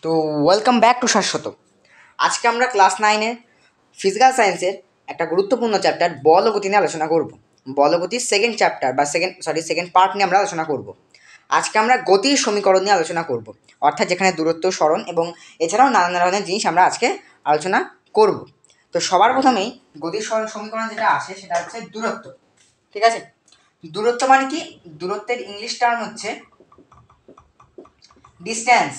তো welcome back to শাশ্বত। আজকে আমরা ক্লাস 9-এর ফিজিক্যাল সায়েন্সের একটা গুরুত্বপূর্ণ চ্যাপ্টার বল ও গতি নিয়ে আলোচনা করব। বল ও গতির সেকেন্ড চ্যাপ্টার বা সেকেন্ড পার্ট নিয়ে আমরা আলোচনা করব। আজকে আমরা গতির সমীকরণ নিয়ে আলোচনা করব, অর্থাৎ যেখানে দূরত্ব, সরণ এবং এছাড়াও নানান ধরনের জিনিস আমরা আজকে আলোচনা করব। তো সবার প্রথমেই গতির সমীকরণ যেটা আসে সেটা হচ্ছে দূরত্ব। ঠিক আছে, দূরত্ব মানে কি? দূরত্বের ইংলিশ টার্ম হচ্ছে ডিস্ট্যান্স।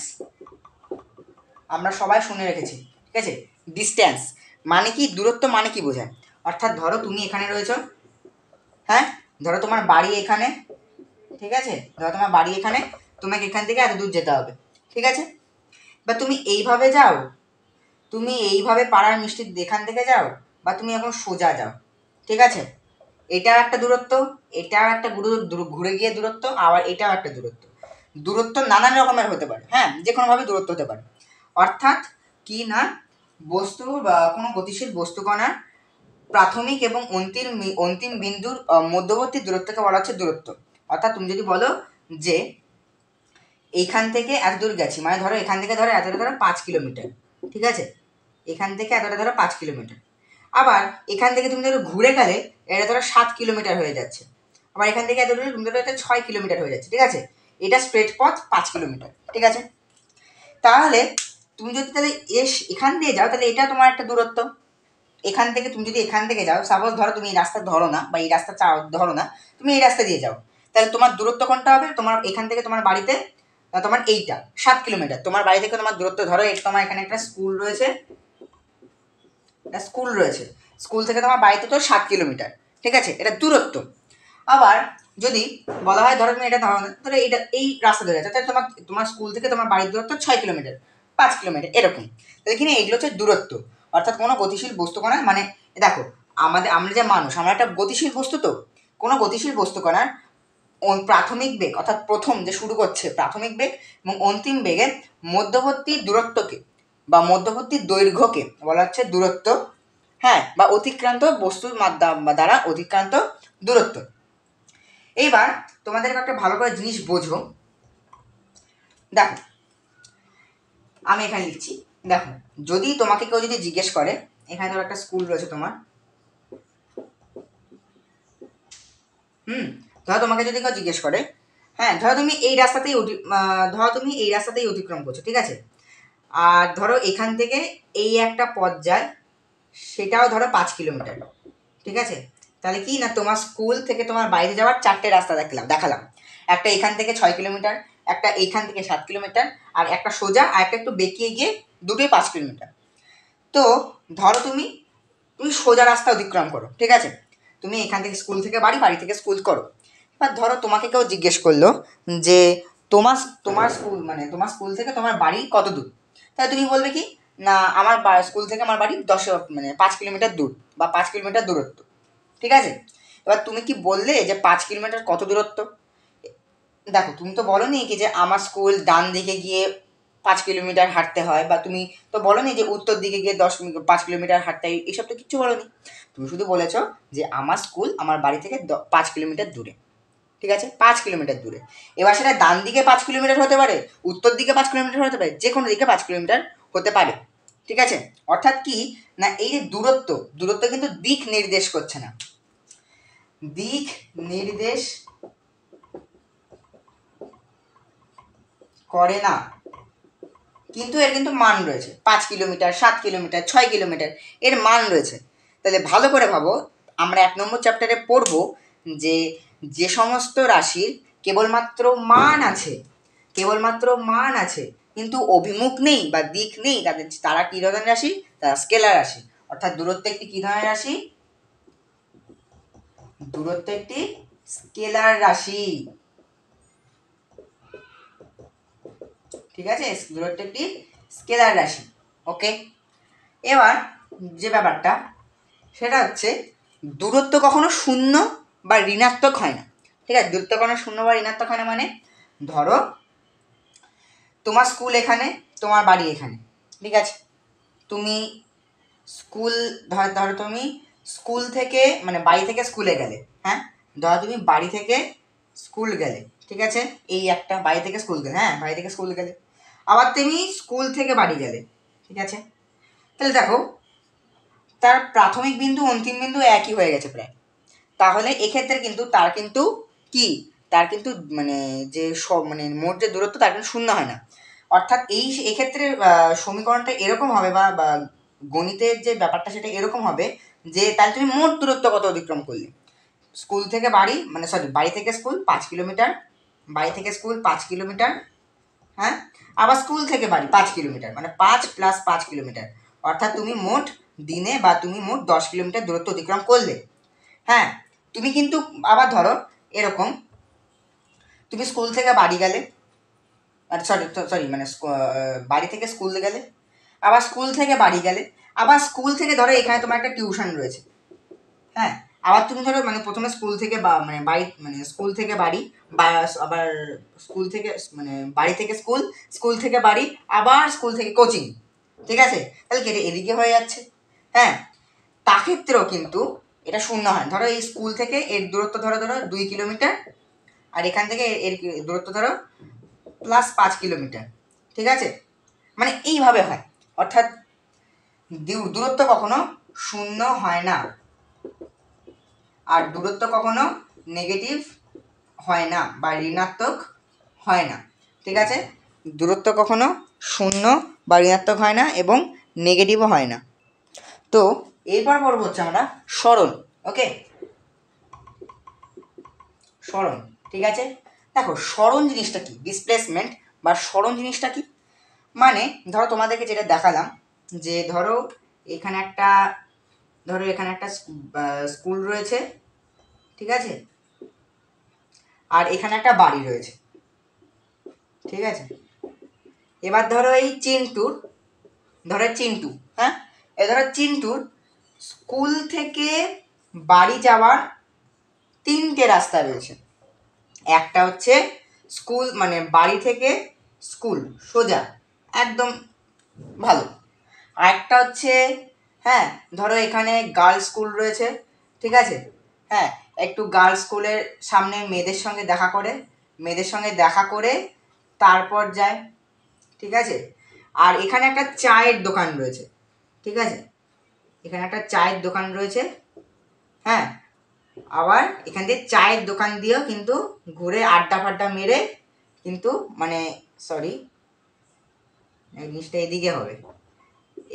আমরা সবাই শুনে রেখেছি, ঠিক আছে। ডিস্ট্যান্স মানে কি? দূরত্ব মানে কি বোঝায়? অর্থাৎ ধরো তুমি এখানে রয়েছো, হ্যাঁ, ধরো তোমার বাড়ি এখানে, ঠিক আছে, ধরো তোমার বাড়ি এখানে, তোমাকে এখান থেকে এত দূর যেতে হবে, ঠিক আছে। বা তুমি এইভাবে যাও, তুমি এইভাবে পাড়ার মিষ্টির এখান থেকে যাও, বা তুমি এখন সোজা যাও, ঠিক আছে। এটাও একটা দূরত্ব, এটাও একটা ঘুরে গিয়ে দূরত্ব, আবার এটাও একটা দূরত্ব। দূরত্ব নানান রকমের হতে পারে, হ্যাঁ, যে কোনোভাবে দূরত্ব হতে পারে। অর্থাৎ কি না, বস্তু বা কোনো গতিশীল বস্তুকণার প্রাথমিক এবং অন্তিম বিন্দুর মধ্যবর্তী দূরত্বকে বলা হচ্ছে দূরত্ব। অর্থাৎ তুমি যদি বলো যে এইখান থেকে এত দূর গেছি, মানে ধরো এখান থেকে ধরো এতটা ধরো 5 কিলোমিটার, ঠিক আছে, এখান থেকে এতটা ধরো 5 কিলোমিটার। আবার এখান থেকে তুমি ধরো ঘুরে গেলে এটা ধরো 7 কিলোমিটার হয়ে যাচ্ছে। আবার এখান থেকে এত দূরে তুমি ধরো এটা 6 কিলোমিটার হয়ে যাচ্ছে, ঠিক আছে। এটা স্ট্রেট পথ 5 কিলোমিটার, ঠিক আছে। তাহলে তুমি যদি তাহলে এখান দিয়ে যাও, তাহলে এটা তোমার একটা দূরত্ব। এখান থেকে তুমি যদি এখান থেকে যাও, সাপোজ ধরো তুমি এই রাস্তা ধরো না, বা এই রাস্তা ধরো না, তুমি এই রাস্তা দিয়ে যাও, তাহলে তোমার দূরত্ব কোনটা হবে? তোমার এখান থেকে তোমার বাড়িতে তোমার এইটা 7 কিলোমিটার। তোমার বাড়ি থেকে তোমার দূরত্ব ধরো, তোমার এখানে একটা স্কুল রয়েছে, স্কুল থেকে তোমার বাড়িতে তো 7 কিলোমিটার, ঠিক আছে, এটা দূরত্ব। আবার যদি বলা হয় ধরো তুমি এটা ধরো না, তাহলে এটা এই রাস্তা ধরে যাচ্ছে, তাহলে তোমার তোমার স্কুল থেকে তোমার বাড়ির দূরত্ব 6 কিলোমিটার, 5 কিলোমিটার, এরকম। তাহলে কিনা এগুলো হচ্ছে দূরত্ব। অর্থাৎ কোনো গতিশীল বস্তু কণার, মানে দেখো আমরা যে মানুষ, আমরা একটা গতিশীল বস্তু। তো কোনো গতিশীল বস্তু কণার প্রাথমিক বেগ, অর্থাৎ প্রথম যে শুরু করছে প্রাথমিক বেগ এবং অন্তিম বেগের মধ্যবর্তী দূরত্বকে বা মধ্যবর্তী দৈর্ঘ্যকে বলা হচ্ছে দূরত্ব, হ্যাঁ, বা অতিক্রান্ত বস্তুর দ্বারা অতিক্রান্ত দূরত্ব। এইবার তোমাদেরকে একটা ভালো করে জিনিস বোঝো। দেখো আমি এখানে লিখছি, দেখো যদি তোমাকে কেউ যদি জিজ্ঞেস করে, এখানে ধরো একটা স্কুল রয়েছে তোমার, ধরো তোমাকে যদি কেউ জিজ্ঞেস করে, হ্যাঁ, ধরো তুমি এই রাস্তাতেই অতিক্রম করছো, ঠিক আছে। আর ধরো এখান থেকে এই একটা পথ যায়, সেটাও ধরো 5 কিলোমিটার, ঠিক আছে। তাহলে কি না, তোমার স্কুল থেকে তোমার বাইরে যাওয়ার 4টে রাস্তা দেখালাম। একটা এখান থেকে 6 কিলোমিটার, একটা এইখান থেকে 7 কিলোমিটার, আর একটা সোজা, আর একটা একটু বেঁকিয়ে গিয়ে, দুটোই 5 কিলোমিটার। তো ধরো তুমি তুমি সোজা রাস্তা অতিক্রম করো, ঠিক আছে। তুমি এখান থেকে স্কুল থেকে বাড়ি, বাড়ি থেকে স্কুল করো। এবার ধরো তোমাকে কেউ জিজ্ঞেস করলো যে তোমার তোমার স্কুল মানে তোমার স্কুল থেকে তোমার বাড়ি কত দূর? তাহলে তুমি বলবে কি না, আমার স্কুল থেকে আমার বাড়ি 5 কিলোমিটার দূর, বা 5 কিলোমিটার দূরত্ব, ঠিক আছে। এবার তুমি কি বললে যে 5 কিলোমিটার কত দূরত্ব? দেখো তুমি তো বলোনি কি যে আমার স্কুল ডান দিকে গিয়ে 5 কিলোমিটার হাঁটতে হয়, বা তুমি তো বলোনি যে উত্তর দিকে গিয়ে 5 কিলোমিটার হাঁটতে হয়, এইসব তো কিচ্ছু বলোনি। তুমি শুধু বলেছ যে আমার স্কুল আমার বাড়ি থেকে 5 কিলোমিটার দূরে, ঠিক আছে, 5 কিলোমিটার দূরে। এবার সেটা ডান দিকে 5 কিলোমিটার হতে পারে, উত্তর দিকে 5 কিলোমিটার হতে পারে, যে কোনো দিকে 5 কিলোমিটার হতে পারে, ঠিক আছে। অর্থাৎ কি না, এই যে দূরত্ব, দূরত্ব কিন্তু দিক নির্দেশ করছে না, দিক নির্দেশ করে না, কিন্তু এর কিন্তু মান রয়েছে। 5 কিলোমিটার, 7 কিলোমিটার, 6 কিলোমিটার, এর মান রয়েছে। তাহলে ভালো করে ভাবো, আমরা 1 নম্বর চ্যাপ্টারে পড়বো যে যে সমস্ত রাশির কেবলমাত্র মান আছে কিন্তু অভিমুখ নেই বা দিক নেই, তারা কী ধরনের রাশি? তারা স্কেলার রাশি। অর্থাৎ দূরত্ব একটি কী ধরনের রাশি? দূরত্ব একটি স্কেলার রাশি, ঠিক আছে, দূরত্ব একটি স্কেলার রাশি। ওকে, এবার যে ব্যাপারটা সেটা হচ্ছে দূরত্ব কখনো শূন্য বা ঋণাত্মক হয় না, ঠিক আছে। দূরত্ব কখনো শূন্য বা ঋণাত্মক হয় না মানে ধরো তোমার স্কুল এখানে, তোমার বাড়ি এখানে, ঠিক আছে। তুমি স্কুল ধরো তুমি স্কুল থেকে মানে বাড়ি থেকে স্কুলে গেলে, হ্যাঁ, ধরো তুমি বাড়ি থেকে স্কুল গেলে, ঠিক আছে, এই একটা বাড়ি থেকে স্কুল গেলে, হ্যাঁ, বাড়ি থেকে স্কুল গেলে। আবার তুমি স্কুল থেকে বাড়ি গেলে, ঠিক আছে, তাহলে দেখো তার প্রাথমিক বিন্দু অন্তিম বিন্দু একই হয়ে গেছে প্রায়। তাহলে এক্ষেত্রে কিন্তু তার কিন্তু কি, তার কিন্তু মানে যে সব মানে মোট যে দূরত্ব তার কিন্তু শূন্য হয় না। অর্থাৎ এক্ষেত্রে সমীকরণটা এরকম হবে বা গণিতের যে ব্যাপারটা সেটা এরকম হবে যে তাহলে তুমি মোট দূরত্ব কত অতিক্রম করলে। স্কুল থেকে বাড়ি মানে বাড়ি থেকে স্কুল 5 কিলোমিটার, বাড়ি থেকে স্কুল 5 কিলোমিটার, হ্যাঁ, আবার স্কুল থেকে বাড়ি 5 কিলোমিটার, মানে 5 + 5 কিলোমিটার, অর্থাৎ তুমি মোট দিনে বা তুমি মোট 10 কিলোমিটার দূরত্ব অতিক্রম করলে। হ্যাঁ, তুমি কিন্তু আবার ধরো এরকম, তুমি স্কুল থেকে বাড়ি গেলে, সরি মানে বাড়ি থেকে স্কুল গেলে, আবার স্কুল থেকে বাড়ি গেলে, আবার স্কুল থেকে ধরো এখানে তোমার একটা টিউশন রয়েছে, হ্যাঁ, আবার তুমি ধরো মানে প্রথমে স্কুল থেকে মানে বাড়ি মানে স্কুল থেকে বাড়ি, বা আবার স্কুল থেকে মানে বাড়ি থেকে স্কুল, স্কুল থেকে বাড়ি, আবার স্কুল থেকে কোচিং, ঠিক আছে, তাহলে কেটে এদিকে হয়ে যাচ্ছে। হ্যাঁ, তা ক্ষেত্রেও কিন্তু এটা শূন্য হয়। ধরো এই স্কুল থেকে এর দূরত্ব ধরো 2 কিলোমিটার, আর এখান থেকে এর দূরত্ব ধরো +5 কিলোমিটার, ঠিক আছে, মানে এইভাবে হয়। অর্থাৎ দূরত্ব কখনো শূন্য হয় না, আর দূরত্ব কখনো নেগেটিভ হয় না বা ঋণাত্মক হয় না, ঠিক আছে, দূরত্ব কখনো শূন্য বা ঋণাত্মক হয় না এবং নেগেটিভও হয় না। তো এরপর পড়ব হচ্ছে আমরা সরণ। ওকে, সরণ, ঠিক আছে। দেখো সরণ জিনিসটা কি, ডিসপ্লেসমেন্ট বা সরণ জিনিসটা কি, মানে ধরো তোমাদেরকে যেটা দেখালাম যে ধরো এখানে একটা স্কুল রয়েছে, ঠিক আছে, আর এখানে একটা বাড়ি রয়েছে, ঠিক আছে। এবার ধরো এই চিন্টু, হ্যাঁ, ধরো চিন্টুর স্কুল থেকে বাড়ি যাওয়ার 3টে রাস্তা রয়েছে। একটা হচ্ছে স্কুল মানে বাড়ি থেকে স্কুল সোজা একদম ভালো, আর একটা হচ্ছে, হ্যাঁ, ধরো এখানে গার্লস স্কুল রয়েছে, ঠিক আছে, হ্যাঁ, একটু গার্লস স্কুলের সামনে মেয়েদের সঙ্গে দেখা করে তারপর যায়, ঠিক আছে। আর এখানে একটা চায়ের দোকান রয়েছে, ঠিক আছে, এখানে একটা চায়ের দোকান রয়েছে, হ্যাঁ, আবার এখান দিয়ে চায়ের দোকান দিয়েও কিন্তু ঘুরে আড্ডা ফাড্ডা মেরে কিন্তু মানে জিনিসটা এদিকে হবে,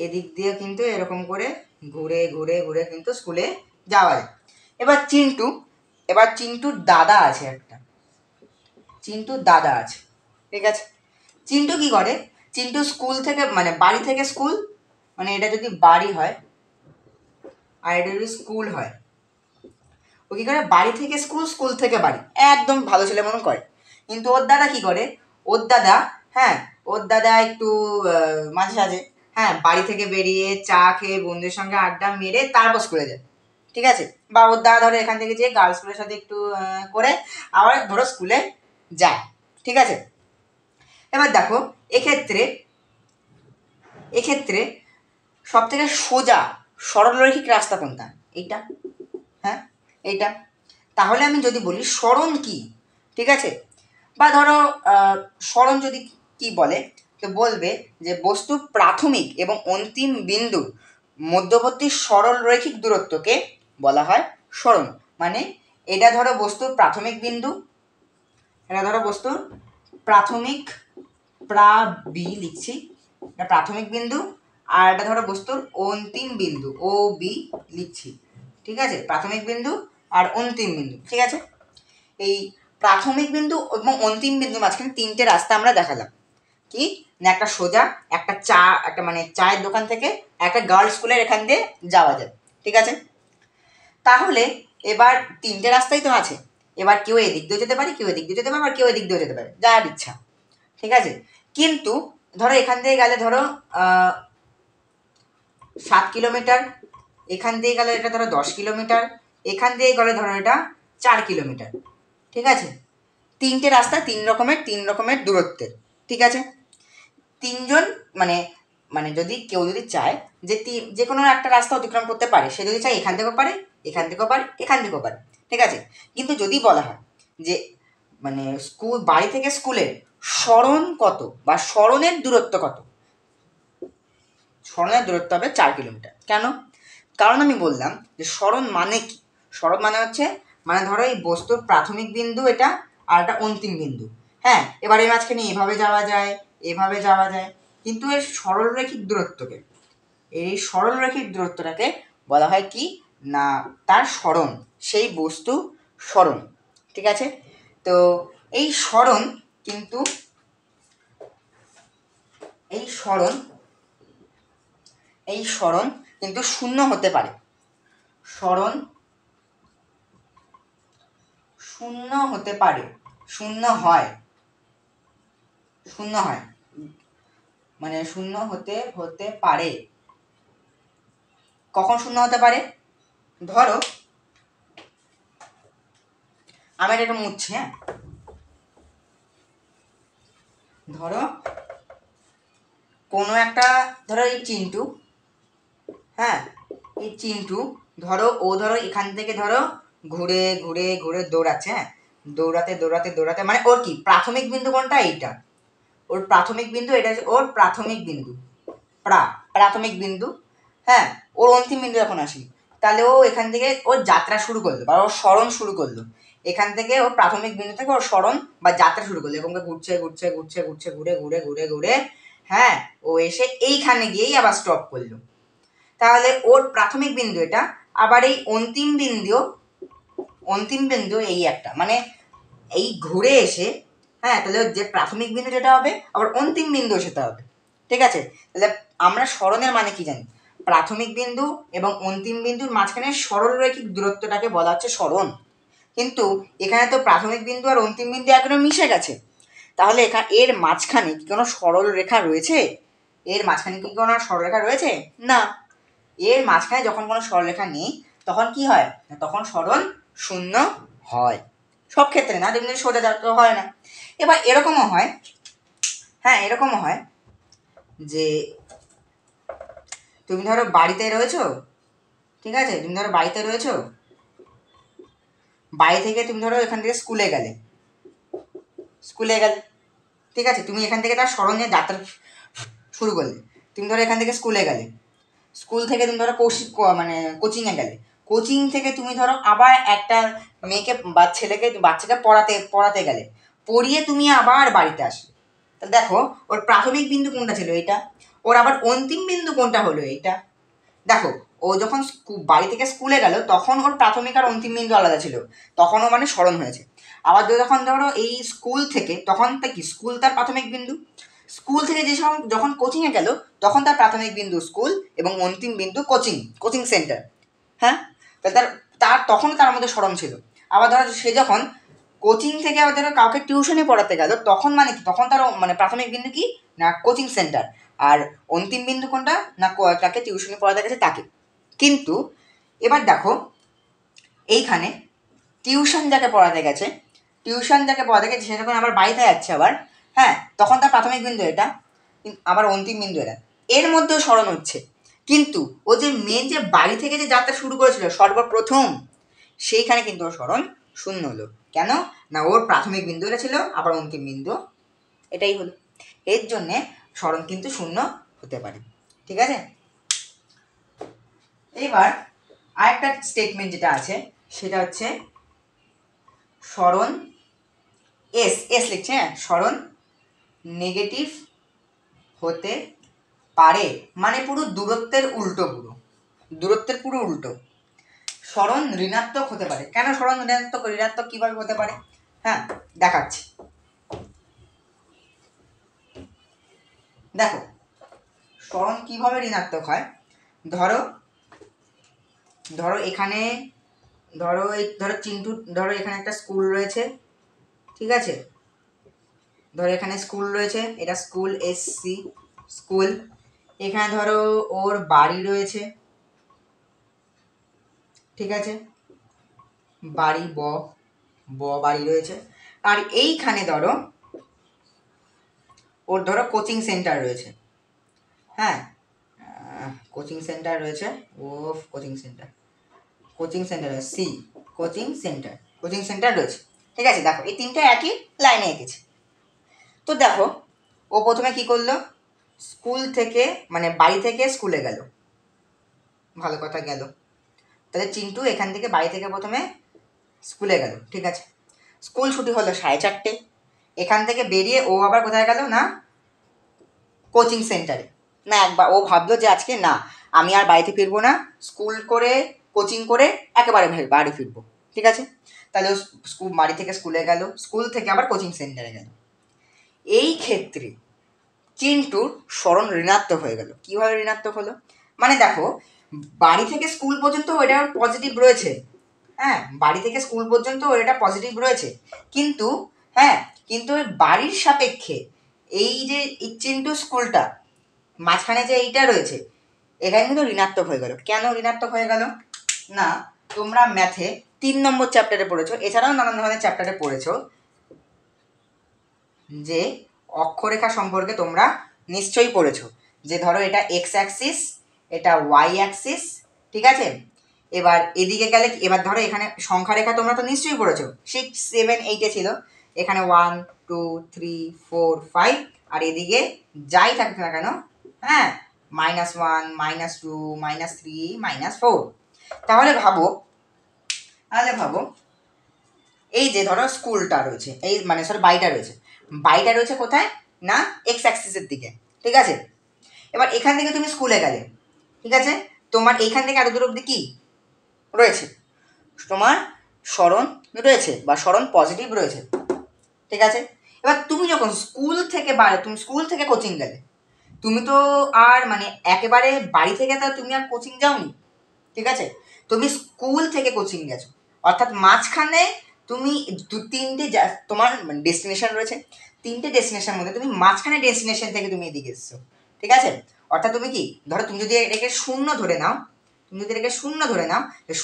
এদিক দিয়ে কিন্তু এরকম করে ঘুরে ঘুরে ঘুরে কিন্তু স্কুলে যাওয়া যায়। এবার চিন্টুর দাদা আছে ঠিক আছে। চিন্টু কি করে, চিন্টু স্কুল থেকে মানে বাড়ি থেকে স্কুল, মানে এটা যদি বাড়ি হয় আর এটা যদি স্কুল হয়, ও কী করে বাড়ি থেকে স্কুল, স্কুল থেকে বাড়ি, একদম ভালো ছেলে মনে করে। কিন্তু ওর দাদা কী করে, ওর দাদা একটু মাঝে সাঝে, হ্যাঁ, বাড়ি থেকে বেরিয়ে চা খেয়ে বন্ধুদের সঙ্গে আড্ডা মেরে তারপর স্কুলে যায়, ঠিক আছে, বা ওর দাদা ধরো এখান থেকে যেয়ে গার্লস স্কুলের সাথে একটু করে আবার ধরো স্কুলে যায়, ঠিক আছে। এবার দেখো এক্ষেত্রে সব থেকে সোজা সরলরৈখিক রাস্তা কোনটা, এইটা, হ্যাঁ, এইটা। তাহলে আমি যদি বলি সরণ কি, ঠিক আছে, বা ধরো সরণ যদি কি বলে, তো বলবে যে বস্তুর প্রাথমিক এবং অন্তিম বিন্দুর মধ্যবর্তী সরল রৈখিক দূরত্বকে বলা হয় সরণ। মানে এটা ধরো বস্তুর প্রাথমিক বিন্দু, লিখছি, এটা প্রাথমিক বিন্দু, আর এটা ধরো বস্তুর অন্তিম বিন্দু ও বি লিখছি, ঠিক আছে, প্রাথমিক বিন্দু আর অন্তিম বিন্দু, ঠিক আছে। এই প্রাথমিক বিন্দু এবং অন্তিম বিন্দু মাঝখানে 3টে রাস্তা আমরা দেখালাম, কি না, একটা সোজা, একটা মানে চায়ের দোকান থেকে একটা গার্লস স্কুলের এখান দিয়ে যাওয়া যায়, ঠিক আছে। তাহলে এবার 3টে রাস্তাই তো আছে, এবার কেউ এদিক দিয়ে যেতে পারে, কেউ এদিক দিয়ে যেতে পারে, আর কেউ এদিক দিয়ে যেতে পারে, যার ইচ্ছা, ঠিক আছে। কিন্তু ধরো এখান দিয়ে গেলে ধরো 7 কিলোমিটার, এখান দিয়ে গেলে এটা ধরো 10 কিলোমিটার, এখান দিয়ে গেলে ধরো এটা 4 কিলোমিটার, ঠিক আছে। 3টে রাস্তা 3 রকমের দূরত্বের, ঠিক আছে। তিনজন মানে মানে কেউ যদি চায় যে যে কোনো একটা রাস্তা অতিক্রম করতে পারে, সে যদি চায় এখান থেকেও পারে, এখান থেকেও পারে, এখান থেকেও পারে, ঠিক আছে। কিন্তু যদি বলা হয় যে মানে বাড়ি থেকে স্কুলের সরণ কত বা সরণের দূরত্ব কত? সরণের দূরত্ব হবে 4 কিলোমিটার। কেন? কারণ আমি বললাম যে সরণ মানে কি? সরণ মানে হচ্ছে, মানে ধরো এই বস্তুর প্রাথমিক বিন্দু এটা আর একটা অন্তিম বিন্দু। হ্যাঁ, এবার এই মাঝখানে এভাবে যাওয়া যায়, এভাবে যাওয়া যায়, কিন্তু এর সরলরৈখিক দূরত্বকে, এই সরলরৈখিক দূরত্বটাকে বলা হয় কি না তার সরণ, সেই বস্তু সরণ। ঠিক আছে? তো এই সরণ কিন্তু এই সরণ কিন্তু শূন্য হতে পারে। সরণ শূন্য হতে পারে, শূন্য হয়, মানে শূন্য হতে পারে। কখন শূন্য হতে পারে? ধরো আমি এটা মুছছি। হ্যাঁ, ধরো কোনো একটা, ধরো এই চিন্টু, হ্যাঁ এই চিন্টু ধরো এখান থেকে ধরো ঘুরে ঘুরে ঘুরে দৌড়াচ্ছে। হ্যাঁ, দৌড়াতে মানে ওর কি প্রাথমিক বিন্দু কোনটা? এইটা ওর প্রাথমিক বিন্দু, এটা ওর প্রাথমিক বিন্দু, প্রাথমিক বিন্দু। হ্যাঁ, ওর অন্তিম বিন্দু এখন আসি, তাহলে ও এখান থেকে ওর যাত্রা শুরু করলো বা ওর সরণ শুরু করলো। এখান থেকে ওর প্রাথমিক বিন্দু থেকে ওর সরণ বা যাত্রা শুরু করলো, এবং ঘুরছে ঘুরছে ঘুরছে ঘুরছে ঘুরে ঘুরে ঘুরে ঘুরে, হ্যাঁ ও এসে এইখানে গিয়েই আবার স্টপ করলো। তাহলে ওর প্রাথমিক বিন্দু এটা, আবার এই অন্তিম বিন্দু এই একটা, মানে এই ঘুরে এসে, হ্যাঁ তাহলে যে প্রাথমিক বিন্দু যেটা হবে আবার অন্তিম বিন্দু সেটা হবে। ঠিক আছে? তাহলে আমরা সরণের মানে কি জানি? প্রাথমিক বিন্দু এবং অন্তিম বিন্দুর মাঝখানে সরলরৈখিক দূরত্বটাকে বলা হচ্ছে সরণ। কিন্তু এখানে তো প্রাথমিক বিন্দু আর অন্তিম বিন্দু একদম মিশে গেছে, তাহলে এর মাঝখানে কি কোনো সরল রেখা রয়েছে? এর মাঝখানে কি কোনো সরলরেখা রয়েছে? না। এর মাঝখানে যখন কোনো সরলরেখা নেই তখন কি হয়? তখন সরণ শূন্য হয়। সব ক্ষেত্রে না, যেমনি সোজা যাত্রা হয় না। এবার এরকমও হয়, হ্যাঁ এরকমও হয় যে তুমি ধরো বাড়িতে রয়েছো, ঠিক আছে, তুমি ধরো বাড়িতে রয়েছো, বাড়ি থেকে তুমি ধরো এখান থেকে স্কুলে গেলে, ঠিক আছে, তুমি এখান থেকে তার সরণ নিয়ে যাত্রা শুরু করলে। তুমি ধরো এখান থেকে স্কুলে গেলে, স্কুল থেকে তুমি ধরো মানে কোচিংয়ে গেলে, কোচিং থেকে তুমি ধরো আবার একটা মেয়েকে বা বাচ্চাকে পড়াতে গেলে, পড়িয়ে তুমি আবার বাড়িতে আসলে। তাহলে দেখো ওর প্রাথমিক বিন্দু কোনটা ছিল? এইটা। ওর আবার অন্তিম বিন্দু কোনটা হলো? এইটা। দেখো ও যখন বাড়ি থেকে স্কুলে গেল তখন ওর প্রাথমিক আর অন্তিম বিন্দু আলাদা ছিল, তখনও মানে স্মরণ হয়েছে। আবার যখন ধরো এই স্কুল থেকে, তখন তা কি স্কুল তার প্রাথমিক বিন্দু, স্কুল থেকে যখন কোচিংয়ে গেল তখন তার প্রাথমিক বিন্দু স্কুল এবং অন্তিম বিন্দু কোচিং সেন্টার। হ্যাঁ, তাহলে তার তখন তার মধ্যে স্মরণ ছিল। আবার ধরো সে যখন কোচিং থেকে আবার ধরো কাউকে টিউশনে পড়াতে গেল, তখন মানে কি, তখন তার মানে প্রাথমিক বিন্দু কি না কোচিং সেন্টার, আর অন্তিম বিন্দু কোনটা না তাকে টিউশনে পড়াতে গেছে তাকে। কিন্তু এবার দেখো এইখানে টিউশন যাকে পড়াতে গেছে সে যখন আবার বাড়িতে যাচ্ছে আবার, হ্যাঁ তখন তার প্রাথমিক বিন্দু এটা, আবার অন্তিম বিন্দু এটা, এর মধ্যেও স্মরণ হচ্ছে। কিন্তু ও যে মেন যে বাড়ি থেকে যে যাত্রা শুরু করেছিল সর্বপ্রথম, সেইখানে কিন্তু ওর স্মরণ শূন্য হলো। কেন না ওর প্রাথমিক বিন্দু এটা ছিল, আবার অন্তিম বিন্দু এটাই হলো। এর জন্যে স্মরণ কিন্তু শূন্য হতে পারে। ঠিক আছে? এবার আরেকটা স্টেটমেন্ট যেটা আছে সেটা হচ্ছে স্মরণ এস লিখছে, হ্যাঁ স্মরণ নেগেটিভ হতে পারে, মানে পুরো দূরত্বের উল্টো, স্মরণ ঋণাত্মক হতে পারে। কেন স্মরণ ঋণাত্মক কিভাবে হতে পারে? হ্যাঁ দেখাচ্ছি। দেখো স্মরণ কিভাবে ঋণাত্মক হয়। ধরো এখানে ধরো চিন্টু, ধরো এখানে একটা স্কুল রয়েছে, ঠিক আছে, ধরো এখানে স্কুল রয়েছে, এটা স্কুল এসসি স্কুল। এখানে ধরো ওর বাড়ি রয়েছে, ঠিক আছে, বাড়ি বাড়ি রয়েছে। আর এইখানে ধরো ওর ধরো কোচিং সেন্টার রয়েছে, হ্যাঁ কোচিং সেন্টার রয়েছে, কোচিং সেন্টার কোচিং সেন্টার রয়েছে রয়েছে। ঠিক আছে, দেখো এই তিনটে একই লাইনে এঁকেছে। তো দেখো ও প্রথমে কি করলো, স্কুল থেকে মানে বাড়ি থেকে স্কুলে গেল, ভালো কথা গেল। তাহলে চিন্টু এখান থেকে বাড়ি থেকে প্রথমে স্কুলে গেল, ঠিক আছে। স্কুল ছুটি হলো 4:30, এখান থেকে বেরিয়ে ও আবার কোথায় গেল না, কোচিং সেন্টারে। না একবার ও ভাবলো যে আজকে না, আমি আর বাড়িতে ফিরবো না, স্কুল করে কোচিং করে একেবারে বাড়ি ফিরবো, ঠিক আছে। তাহলে ও স্কুল বাড়ি থেকে স্কুলে গেল, স্কুল থেকে আবার কোচিং সেন্টারে গেল। এই ক্ষেত্রে চিন্টুর স্মরণ ঋণাত্মক হয়ে গেল। কীভাবে ঋণাত্মক হলো, মানে দেখো বাড়ি থেকে স্কুল পর্যন্ত এটা পজিটিভ রয়েছে, হ্যাঁ বাড়ি থেকে স্কুল পর্যন্ত এটা পজিটিভ রয়েছে, কিন্তু হ্যাঁ কিন্তু বাড়ির সাপেক্ষে এই যে চিন্টু স্কুলটা মাঝখানে যে এইটা রয়েছে, এখানে কিন্তু ঋণাত্মক হয়ে গেল। কেন ঋণাত্মক হয়ে গেল না, তোমরা ম্যাথে 3 নম্বর চ্যাপ্টারে পড়েছো, এছাড়াও নানান ধরনের চ্যাপ্টারে পড়েছো যে অক্ষরেখা সম্পর্কে তোমরা নিশ্চয়ই পড়েছো, যে ধরো এটা এক্স অ্যাক্সিস, এটা ওয়াই অ্যাক্সিস, ঠিক আছে। এবার এদিকে গেলে এবার ধরো এখানে সংখ্যা রেখা তোমরা তো নিশ্চয়ই পড়েছো, 6, 7, 8 ছিল, এখানে 1, 2, 3, 4, 5, আর এদিকে যাই থাকুক না কেন, হ্যাঁ -1, -2, -3, -4। তাহলে ভাবো এই যে ধরো স্কুলটা রয়েছে, এই মানে সরি বাড়িটা রয়েছে কোথায় না এক্স অ্যাক্সিসের দিকে, ঠিক আছে। এবার এখান থেকে তুমি স্কুলে গেলে, ঠিক আছে, তোমার এইখান থেকে এত দূর অবধি কি রয়েছে, তোমার স্মরণ রয়েছে বা স্মরণ পজিটিভ রয়েছে, ঠিক আছে। এবার তুমি যখন তুমি স্কুল থেকে কোচিং গেলে, তুমি তো আর মানে একেবারে বাড়ি থেকে তো তুমি আর কোচিং যাওনি, ঠিক আছে, তুমি স্কুল থেকে কোচিং গেছো, অর্থাৎ মাঝখানে তুমি তিনটে তোমার ডেস্টিনেশন রয়েছে, তিনটে ডেস্টিনেশনের মধ্যে তুমি মাঝখানে ডেস্টিনেশন থেকে তুমি এদিকে এসছো, ঠিক আছে। অর্থাৎ তুমি কি ধরো তুমি যদি এটাকে শূন্য ধরে নাও,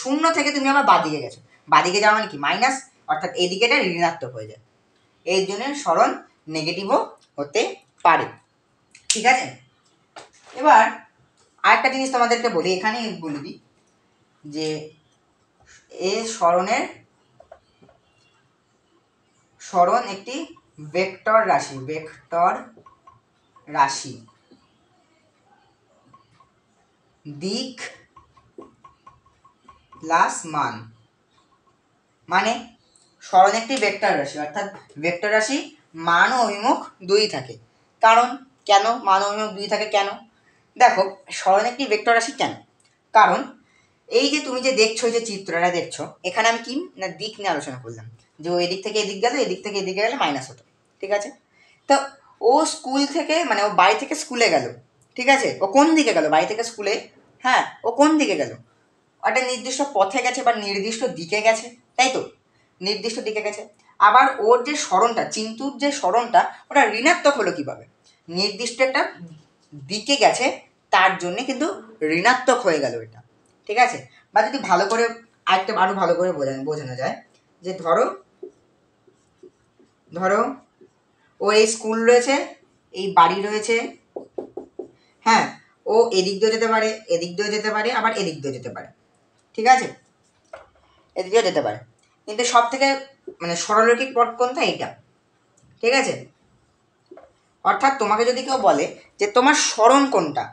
শূন্য থেকে তুমি আবার বাদিকে গেছো, বাদিকে যাওয়া মানে কি মাইনাস, অর্থাৎ এদিকে এটা ঋণাত্মক হয়ে যায়, এর জন্য স্মরণ নেগেটিভও হতে পারে, ঠিক আছে। এবার আরেকটা জিনিস তোমাদেরকে বলি, এখানে বলে দিই যে স্মরণ একটি ভেক্টর রাশি, দিক প্লাস মান, মানে স্মরণ একটি ভেক্টর রাশি, অর্থাৎ ভেক্টর রাশি মান ও অভিমুখ দুই থাকে। কারণ কেন মান ও অভিমুখ দুই থাকে কেন, দেখো স্মরণ একটি ভেক্টর রাশি কেন, কারণ এই যে তুমি যে দেখছো, যে চিত্রটা দেখছো, এখানে আমি কি না দিক নিয়ে আলোচনা করলাম, যে ও এদিক থেকে এদিক গেল, এদিক থেকে এদিকে গেলে মাইনাস হতো, ঠিক আছে। তো ও স্কুল থেকে মানে ও বাড়ি থেকে স্কুলে গেল, ঠিক আছে, ও কোন দিকে গেল বাড়ি থেকে স্কুলে, হ্যাঁ ও কোন দিকে গেল, একটা নির্দিষ্ট পথে গেছে বা নির্দিষ্ট দিকে গেছে, তাই তো, নির্দিষ্ট দিকে গেছে। আবার ওর যে স্মরণটা, চিন্তুর যে স্মরণটা, ওটা ঋণাত্মক হলো কিভাবে, নির্দিষ্ট একটা দিকে গেছে, তার জন্যে কিন্তু ঋণাত্মক হয়ে গেল এটা, ঠিক আছে। বা যদি ভালো করে আরো ভালো করে বোঝানো যায়, যে ধরো ও এই স্কুল রয়েছে, এই বাড়ি রয়েছে, হ্যাঁ ও এদিক দিয়েও যেতে পারে, এদিক দিয়েও যেতে পারে, আবার এদিক দিয়েও যেতে পারে, ঠিক আছে, এদিক দিয়েও যেতে পারে, কিন্তু সব থেকে মানে সরলরৈখিক পথ কোনটা, এইটা, ঠিক আছে। অর্থাৎ তোমাকে যদি কেউ বলে যে তোমার স্মরণ কোনটা,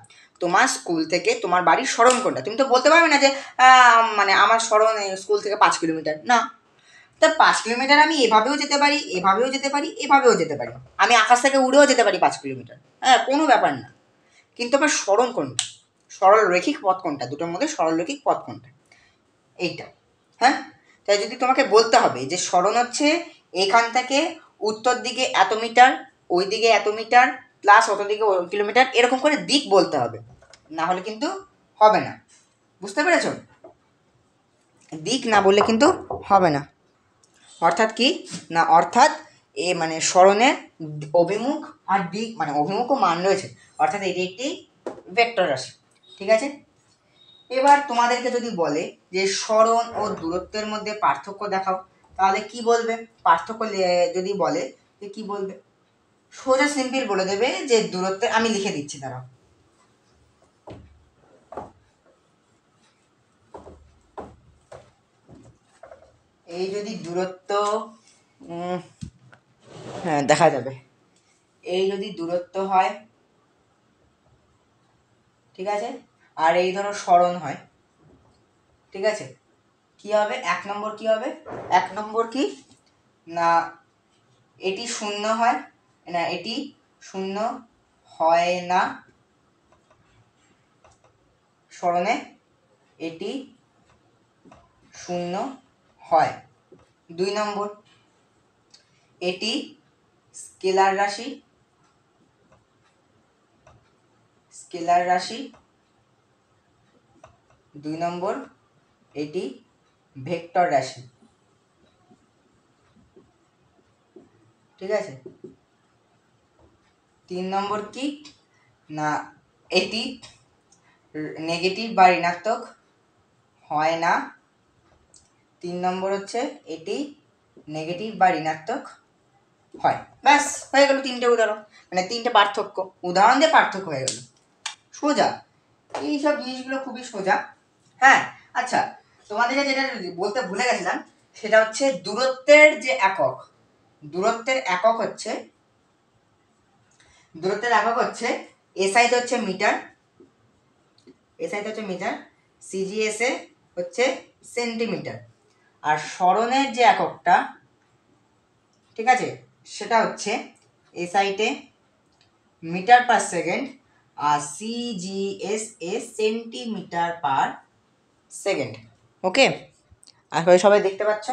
তোমার স্কুল থেকে তোমার বাড়ির স্মরণ কোনটা, তুমি তো বলতে পারবে না যে মানে আমার স্মরণ স্কুল থেকে 5 কিলোমিটার, না, তা 5 কিলোমিটার আমি এভাবেও যেতে পারি, এভাবেও যেতে পারি, এভাবেও যেতে পারি, আমি আকাশ থেকে উড়েও যেতে পারি 5 কিলোমিটার, হ্যাঁ কোনো ব্যাপার না, কিন্তু আমার স্মরণ কোনটা, সরল রৈখিক পথ কোনটা, দুটোর মধ্যে সরল রৈখিক পথ কোনটা, এইটা, হ্যাঁ। তাই যদি তোমাকে বলতে হবে যে স্মরণ হচ্ছে এখান থেকে উত্তর দিকে এত মিটার, ওই দিকে এত মিটার, প্লাস অত দিকে কিলোমিটার, এরকম করে দিক বলতে হবে, না হলে কিন্তু হবে না, বুঝতে পেরেছ, দিক না বললে কিন্তু হবে না। অর্থাৎ কি না, অর্থাৎ মানে স্মরণের অভিমুখ আর দিক মানে অভিমুখ ও মান রয়েছে, অর্থাৎ এটি একটি ভেক্টর রাশি, ঠিক আছে। এবার তোমাদেরকে যদি বলে যে স্মরণ ও দূরত্বের মধ্যে পার্থক্য দেখাও, তাহলে কি বলবে, পার্থক্য যদি বলে যে কি বলবে, সোজা সিম্পল বলে দেবে যে দূরত্বে, আমি লিখে দিচ্ছি দাঁড়াও, এই যদি দূরত্ব হ্যাঁ দেখা যাবে। এই যদি দূরত্ব হয়, ঠিক আছে, আর এই ধরো সরণ হয়, ঠিক আছে, কি হবে 1 নম্বর, কি হবে 1 নম্বর কি না, এটি শূন্য হয় না, এটি শূন্য হয় না সরণে, এটি শূন্য হয়। 2 নম্বর, এটি স্কেলার রাশি, স্কেলার রাশি। 2 নম্বর, এটি ভেক্টর রাশি, ঠিক আছে। 3 নম্বর কি না, এটি নেগেটিভ বা ঋণাত্মক হয় না। 3 নম্বর হচ্ছে এটি নেগেটিভ বা ঋণাত্মক হয়। ব্যাস হয়ে গেল 3টে উদাহরণ, মানে 3টে পার্থক্য, উদাহরণ দিয়ে পার্থক্য হয়ে গেল। সোজা, এইসব জিনিসগুলো খুবই সোজা। হ্যাঁ আচ্ছা, তোমাদেরকে যেটা বলতে ভুলে গেছিলাম সেটা হচ্ছে দূরত্বের যে একক, দূরত্বের একক হচ্ছে, দূরত্বের একক হচ্ছে এসআইতে হচ্ছে মিটার, এসআইতে হচ্ছে মিটার, সিজিএসে হচ্ছে সেন্টিমিটার, আর সরণের যে এককটা, ঠিক আছে, সেটা হচ্ছে এসআইতে মিটার পার সেকেন্ড, আর সিজিএসএ সেন্টিমিটার পার সেকেন্ড। ওকে, আসলে সবাই দেখতে পাচ্ছ?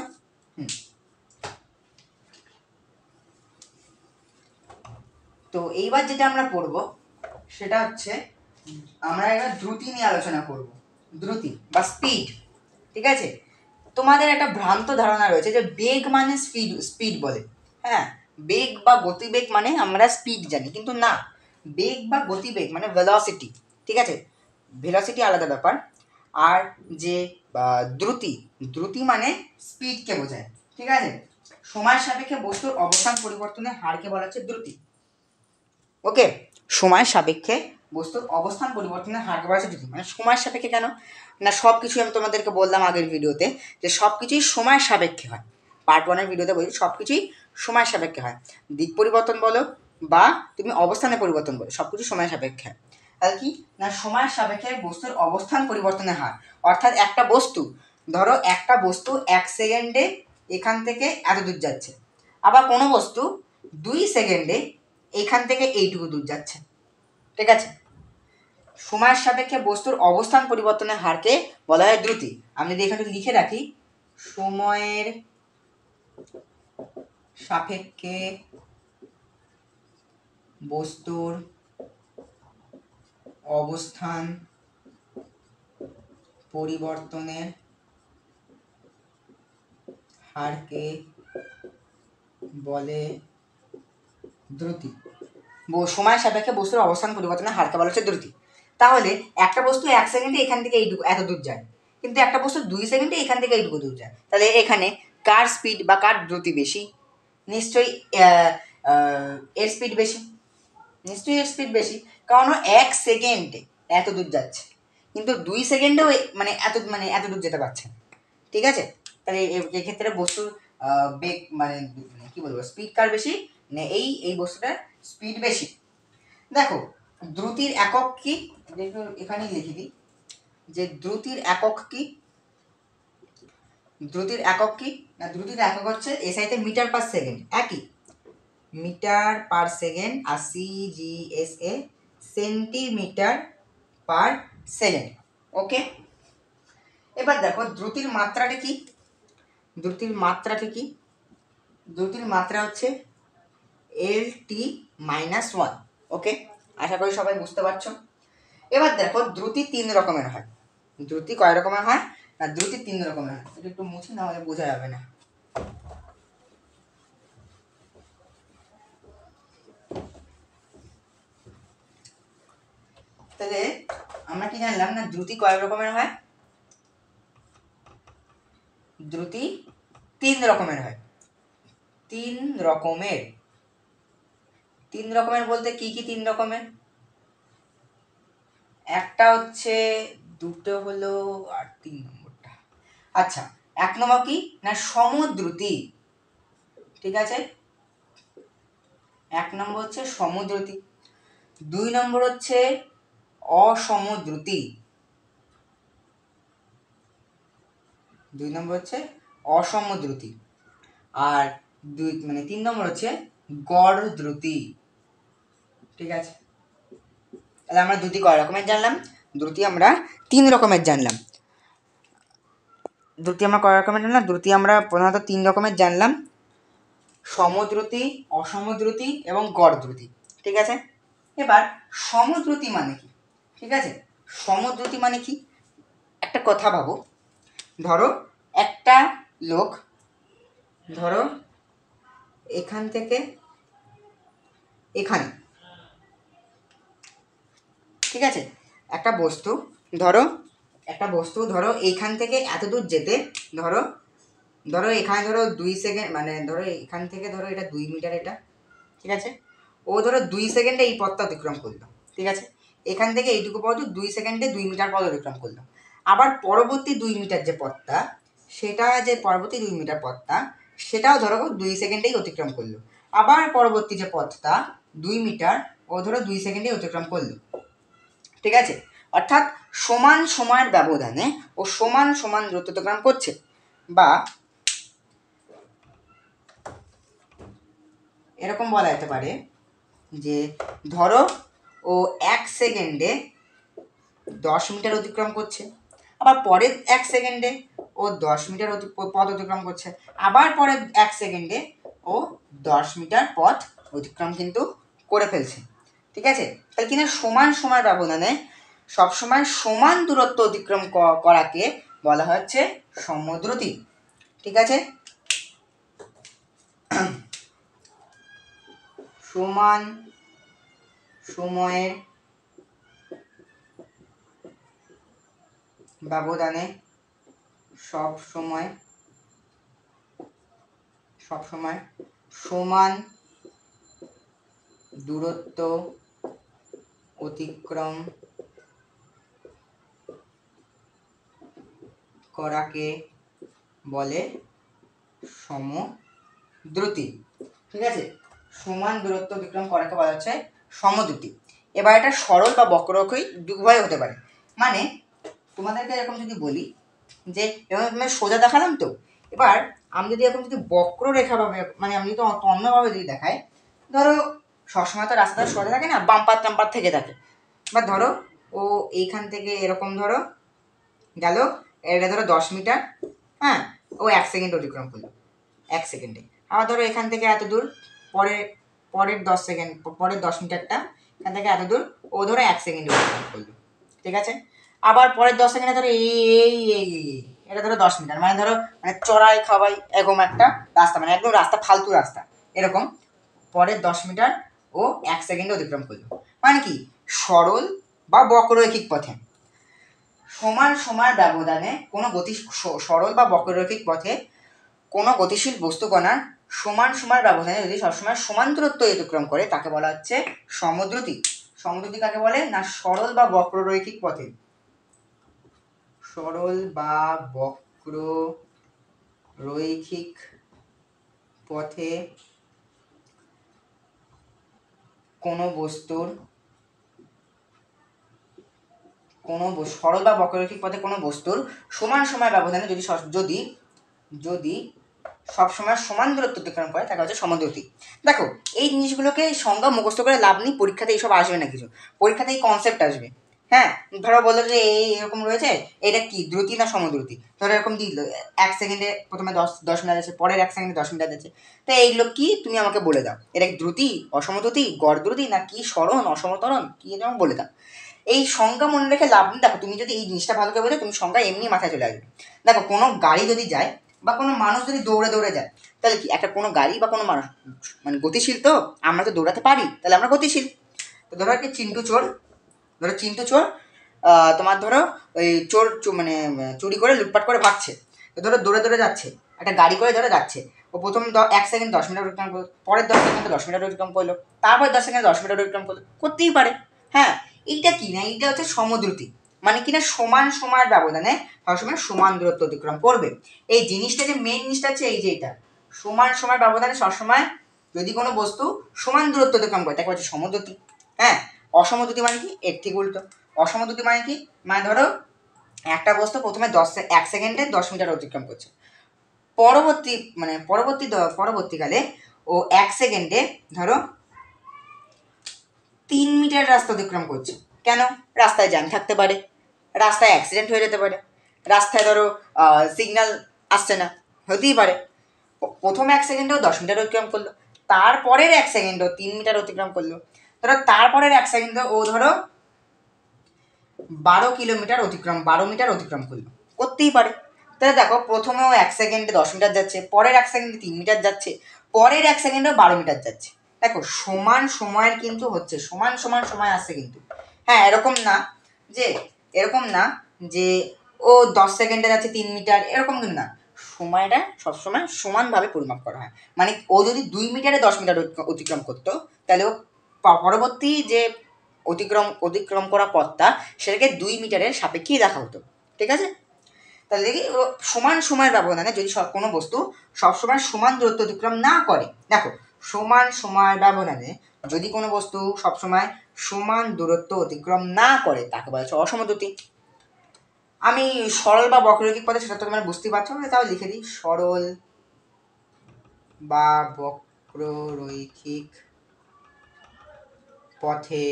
তো এইবার যেটা আমরা পড়বো সেটা হচ্ছে আমরা এবার দ্রুতি নিয়ে আলোচনা করব। দ্রুতি বা স্পিড, ঠিক আছে। তোমাদের একটা ভ্রান্ত ধারণা রয়েছে যে বেগ মানে স্পিড, স্পিড বলে, হ্যাঁ, বেগ বা গতিবেগ মানে আমরা স্পিড জানি, কিন্তু না, বেগ বা গতিবেগ মানে ভেলোসিটি, ঠিক আছে, ভেলোসিটি আলাদা ব্যাপার। আর যে দ্রুতি, দ্রুতি মানে স্পিডকে বোঝায়, ঠিক আছে। সময়ের সাপেক্ষে বস্তুর অবস্থান পরিবর্তনের হারকে বলা হচ্ছে দ্রুতি। ওকে, সময়ের সাপেক্ষে বস্তুর অবস্থান পরিবর্তনের হারকে বলা হচ্ছে দ্রুতি। মানে সময়ের সাপেক্ষে কেন না, সব কিছুই আমি তোমাদেরকে বললাম আগের ভিডিওতে যে সব কিছুই সময়ের সাপেক্ষে হয়। পার্ট 1-এর ভিডিওতে বলছি সব কিছুই সময়ের সাপেক্ষে হয়, দিক পরিবর্তন বলো বা তুমি অবস্থানের পরিবর্তন বলো, সব কিছু সময়ের সাপেক্ষে। তাহলে কি না, সময়ের সাপেক্ষে বস্তুর অবস্থান পরিবর্তনের হার, অর্থাৎ একটা বস্তু, ধরো একটা বস্তু 1 সেকেন্ডে এখান থেকে এত দূর যাচ্ছে, আবার কোনো বস্তু 2 সেকেন্ডে এখান থেকে এইটুকু দূর যাচ্ছে, ঠিক আছে। সময়ের সাপেক্ষে বস্তুর অবস্থান পরিবর্তনের হারকে বলা হয় দ্রুতি। আমি যদি এখানে লিখে রাখি, সময়ের সাপেক্ষে বস্তুর অবস্থান পরিবর্তনের হারকে বলে দ্রুতি। সময়ের সাপেক্ষে বস্তুর অবস্থান পরিবর্তনের হারকে বলা হচ্ছে দ্রুতি। তাহলে একটা বস্তু 1 সেকেন্ডে এখান থেকে এইটুকু এত দূর যায়, কিন্তু একটা বস্তু 2 সেকেন্ডে এখান থেকে এইটুকু দূর যায়, তাহলে এখানে কার স্পিড বা কার দ্রুতি বেশি? নিশ্চয়ই এর স্পিড বেশি, নিশ্চয়ই এর স্পিড বেশি, কারণ 1 সেকেন্ডে এত দূর যাচ্ছে, কিন্তু 2 সেকেন্ডেও মানে এত দূর যেতে পারছে, ঠিক আছে। তাহলে এক্ষেত্রে বস্তুর বেগ মানে কি বলবো, স্পিড কার বেশি? মানে এই বস্তুটার স্পিড বেশি। দেখো দ্রুতির একক কি, দেখো এখানেই লিখে দিই যে দ্রুতির একক কি, দ্রুতির একক কি না, দ্রুতির একক হচ্ছে এসআইতে মিটার পার সেকেন্ড, একই মিটার পার সেকেন্ড, আর সিজিএসএ সেন্টিমিটার পার সেকেন্ড। ওকে, এবার দেখো দ্রুতির মাত্রাটা কি, দ্রুতির মাত্রাটা কি, দ্রুতির মাত্রা হচ্ছে LT-1। ওকে, আশা করি সবাই বুঝতে পারছো। এবার দেখো দ্রুতি 3 রকমের হয়। দ্রুতি কয় রকমের হয় না, দ্রুতি 3 রকমের হয়। এটা একটু মুছি না হলে বোঝা যাবে না। তাহলে আমরা কি জানলাম না, দ্রুতি কয় রকমের হয়? দ্রুতি 3 রকমের হয়। 3 রকমের, 3 রকমের বলতে কি কি 3 রকমের? একটা হচ্ছে, দুটো হলো, আর 3 নম্বরটা, আচ্ছা 1 নম্বর কি না সমদ্রুতি, ঠিক আছে, 1 নম্বর হচ্ছে সমদ্রুতি, 2 নম্বর হচ্ছে অসমদ্রুতি, 2 নম্বর হচ্ছে অসমদ্রুতি, আর 3 নম্বর হচ্ছে গড় দ্রুতি। ঠিক আছে, তাহলে আমরা দ্রুতি কয় রকমের জানলাম? দ্রুতি আমরা 3 রকমের জানলাম। দ্রুতি আমরা কয় রকমের জানলাম? দ্রুতি আমরা প্রধানত 3 রকমের জানলাম, সমদ্রুতি, অসমদ্রুতি এবং গড় দ্রুতি। ঠিক আছে, এবার সমদ্রুতি মানে কি? ঠিক আছে, সমদ্রুতি মানে কি? একটা কথা ভাবো, ধরো একটা লোক, ধরো এখান থেকে এখানে, ঠিক আছে, একটা বস্তু ধরো এইখান থেকে এত দূর যেতে ধরো এখানে ধরো 2 সেকেন্ড, মানে ধরো এখান থেকে ধরো এটা 2 মিটার, এটা ঠিক আছে, ও ধরো 2 সেকেন্ডে এই পথটা অতিক্রম করলো। ঠিক আছে, এখান থেকে এইটুকু পথ 2 সেকেন্ডে 2 মিটার পথ অতিক্রম করলো। আবার পরবর্তী 2 মিটার যে পথটা, পরবর্তী 2 মিটার পথটা সেটাও ধরো 2 সেকেন্ডেই অতিক্রম করলো। আবার পরবর্তী যে পথটা 2 মিটার, ও ধরো 2 সেকেন্ডেই অতিক্রম করলো। ঠিক আছে, অর্থাৎ সমান সময়ের ব্যবধানে ও সমান সমান দূরত্ব অতিক্রম করছে। বা এরকম বলা যেতে পারে যে ধরো ও 1 সেকেন্ডে 10 মিটার অতিক্রম করছে, আবার পরের 1 সেকেন্ডে ও 10 মিটার পথ অতিক্রম করছে, আবার পরের 1 সেকেন্ডে ও 10 মিটার পথ অতিক্রম কিন্তু করে ফেলছে। ঠিক আছে, তাহলে কিনা সমান সময়ের ব্যবধানে সবসময় সমান দূরত্ব অতিক্রম করাকে বলা হচ্ছে সমদ্রুতি। ঠিক আছে, সমান সময়ের ব্যবধানে সব সময় সমান দূরত্ব অতিক্রম করাকে বলে সমদ্রুতি। ঠিক আছে, সমান দূরত্ব অতিক্রম করাকে বলা হচ্ছে সমদ্রুতি। এবার এটা সরল বা বক্ররেখই উভয় হতে পারে। মানে তোমাদেরকে এরকম যদি বলি যে এরকম আমি সোজা দেখালাম, তো এবার আমি যদি এখন যদি বক্ররেখা ভাবে, মানে আমি যদি অন্যভাবে যদি দেখাই, ধরো সবসময় তো রাস্তাটা সোজা থাকে না, বাম্পার টাম্পার থেকে থাকে। বা ধরো ও এইখান থেকে এরকম ধরো গেল, এটা ধরো 10 মিটার, হ্যাঁ, ও 1 সেকেন্ড অতিক্রম করলো, 1 সেকেন্ডে। আবার ধরো এখান থেকে এত দূর, পরের 10 সেকেন্ড, পরের 10 মিটারটা এখান থেকে এত দূর, ও ধরো 1 সেকেন্ডে অতিক্রম করলো। ঠিক আছে, আবার পরের 10 সেকেন্ডে ধরো এটা ধরো 10 মিটার, মানে ধরো মানে চড়াই খাওয়াই এরকম একটা রাস্তা, মানে একদম রাস্তা ফালতু রাস্তা, এরকম পরের 10 মিটার ও 1 সেকেন্ডে অতিক্রম করলো। মানে কি, সরল বা বক্ররৈখিক পথে সমান সময়ের ব্যবধানে কোনো সরল বা বক্ররৈখিক পথে কোনো গতিশীল বস্তুকণার সমান সময়ের ব্যবধানে যদি সবসময় সমান দূরত্ব অতিক্রম করে তাকে বলা হচ্ছে সমদ্রুতি। সমদ্রুতি কাকে বলে না, সরল বা বক্ররৈখিক পথে, সরল বা বক্ররৈখিক পথে কোনো বস্তুর সরল বা বক্ররৈখিক পথে কোনো বস্তুর সমান সময় ব্যবধানে যদি সবসময় সমান দূরত্ব অতিক্রম করে তাকে হচ্ছে সমদ্রুতি। দেখো এই জিনিসগুলোকে সংজ্ঞা মুখস্থ করে লাভ নেই, পরীক্ষাতে এইসব আসবে না কিছু, পরীক্ষাতে এই কনসেপ্ট আসবে। হ্যাঁ, ধরো বললো যে এই এরকম রয়েছে, এটা কি দ্রুতি না সমদ্রুতি, ধরো এরকম দিল 1 সেকেন্ডে প্রথমে 10 মিটার আছে, পরের 1 সেকেন্ডে 10 মিটার আছে, তো এইগুলো কি তুমি আমাকে বলে দাও, এটা কি দ্রুতি, অসমদ্রুতি, গড় দ্রুতি, না কি সরণ, অসমতরণ, কি যেমন বলে দাও। এই সংজ্ঞা মনে রেখে লাভ নেই। দেখো তুমি যদি এই জিনিসটা ভালো করে বোঝো, তুমি সংজ্ঞা এমনি মাথায় চলে আসবে। দেখো কোনো গাড়ি যদি যায় বা কোনো মানুষ যদি দৌড়ে দৌড়ে যায়, তাহলে কি একটা কোনো গাড়ি বা কোনো মানুষ মানে গতিশীল, তো আমরা তো দৌড়াতে পারি, তাহলে আমরা গতিশীল। তো ধরো একটা চিন্টু চোর, তোমার ধরো ওই মানে চুরি করে লুটপাট করে ভাগছে, তো ধরো দৌড়ে দৌড়ে যাচ্ছে, একটা গাড়ি করে ধরে যাচ্ছে, ও প্রথম 1 সেকেন্ড 10 মিটার অতিক্রম করলো, পরের 10 সেকেন্ডে 10 মিটার অতিক্রম করলো, তারপর 10 সেকেন্ডে 10 মিটার অতিক্রম করলো, করতেই পারে। হ্যাঁ, এইটা কি না, এইটা হচ্ছে সমদ্রুতি, মানে কিনা সমান সময়ের ব্যবধানে সবসময় সমান দূরত্ব অতিক্রম করবে। এই জিনিসটা যে মেন জিনিসটা হচ্ছে এই যে এটা সমান সময় ব্যবধানে সবসময় যদি কোনো বস্তু সমান দূরত্ব অতিক্রম করে তাকে বলছে সমদ্রুতি। হ্যাঁ, অসমদ্রুতি মানে কি? এর ঠিক উল্টো। অসমদ্রুতি মানে কি? মানে ধরো একটা বস্তু প্রথমে 1 সেকেন্ডে 10 মিটার অতিক্রম করছে, পরবর্তীকালে ও 1 সেকেন্ডে ধরো 3 মিটার রাস্তা অতিক্রম করছে। কেন? রাস্তায় জ্যাম থাকতে পারে, রাস্তায় অ্যাক্সিডেন্ট হয়ে যেতে পারে, রাস্তায় ধরো সিগন্যাল আসছে না, হতেই পারে। প্রথম 1 সেকেন্ডেও 10 মিটার অতিক্রম করলো, তারপরের 1 সেকেন্ডেও 3 মিটার অতিক্রম করলো, ধরো তারপরের 1 সেকেন্ডে ও ধরো 12 মিটার অতিক্রম করলো, করতেই পারে। তাহলে দেখো প্রথমেও 1 সেকেন্ডে 10 মিটার যাচ্ছে, পরের 1 সেকেন্ডে 3 মিটার যাচ্ছে, পরের 1 সেকেন্ডেও 12 মিটার যাচ্ছে। দেখো সমান সময়ের কিন্তু হচ্ছে, সমান সময় আসছে কিন্তু। হ্যাঁ, এরকম না যে ও 10 সেকেন্ডে যাচ্ছে 3 মিটার, এরকম কিন্তু না। সময়টা সবসময় সমানভাবে পরিমাপ করা হয়। মানে ও যদি 2 মিটারে 10 মিটার অতিক্রম করতো, তাহলে ও পরবর্তী যে অতিক্রম করা পথটা সেটাকে 2 মিটারের সাপেক্ষেই দেখা হতো। ঠিক আছে? তাহলে দেখি সমান সময়ের ব্যবধানে যদি কোনো বস্তু সবসময় সমান দূরত্ব অতিক্রম না করে, দেখো সমান সময়ের ব্যবধানে যদি কোনো বস্তু সবসময় সমান দূরত্ব অতিক্রম না করে তাকে বলা হচ্ছে অসমদ্রুতি। আমি সরল বা বক্ররৈখিক পথে সেটা তো তোমরা বুঝতেই পারছো, তাও লিখে দিই, সরল বা বক্ররৈখিক পথে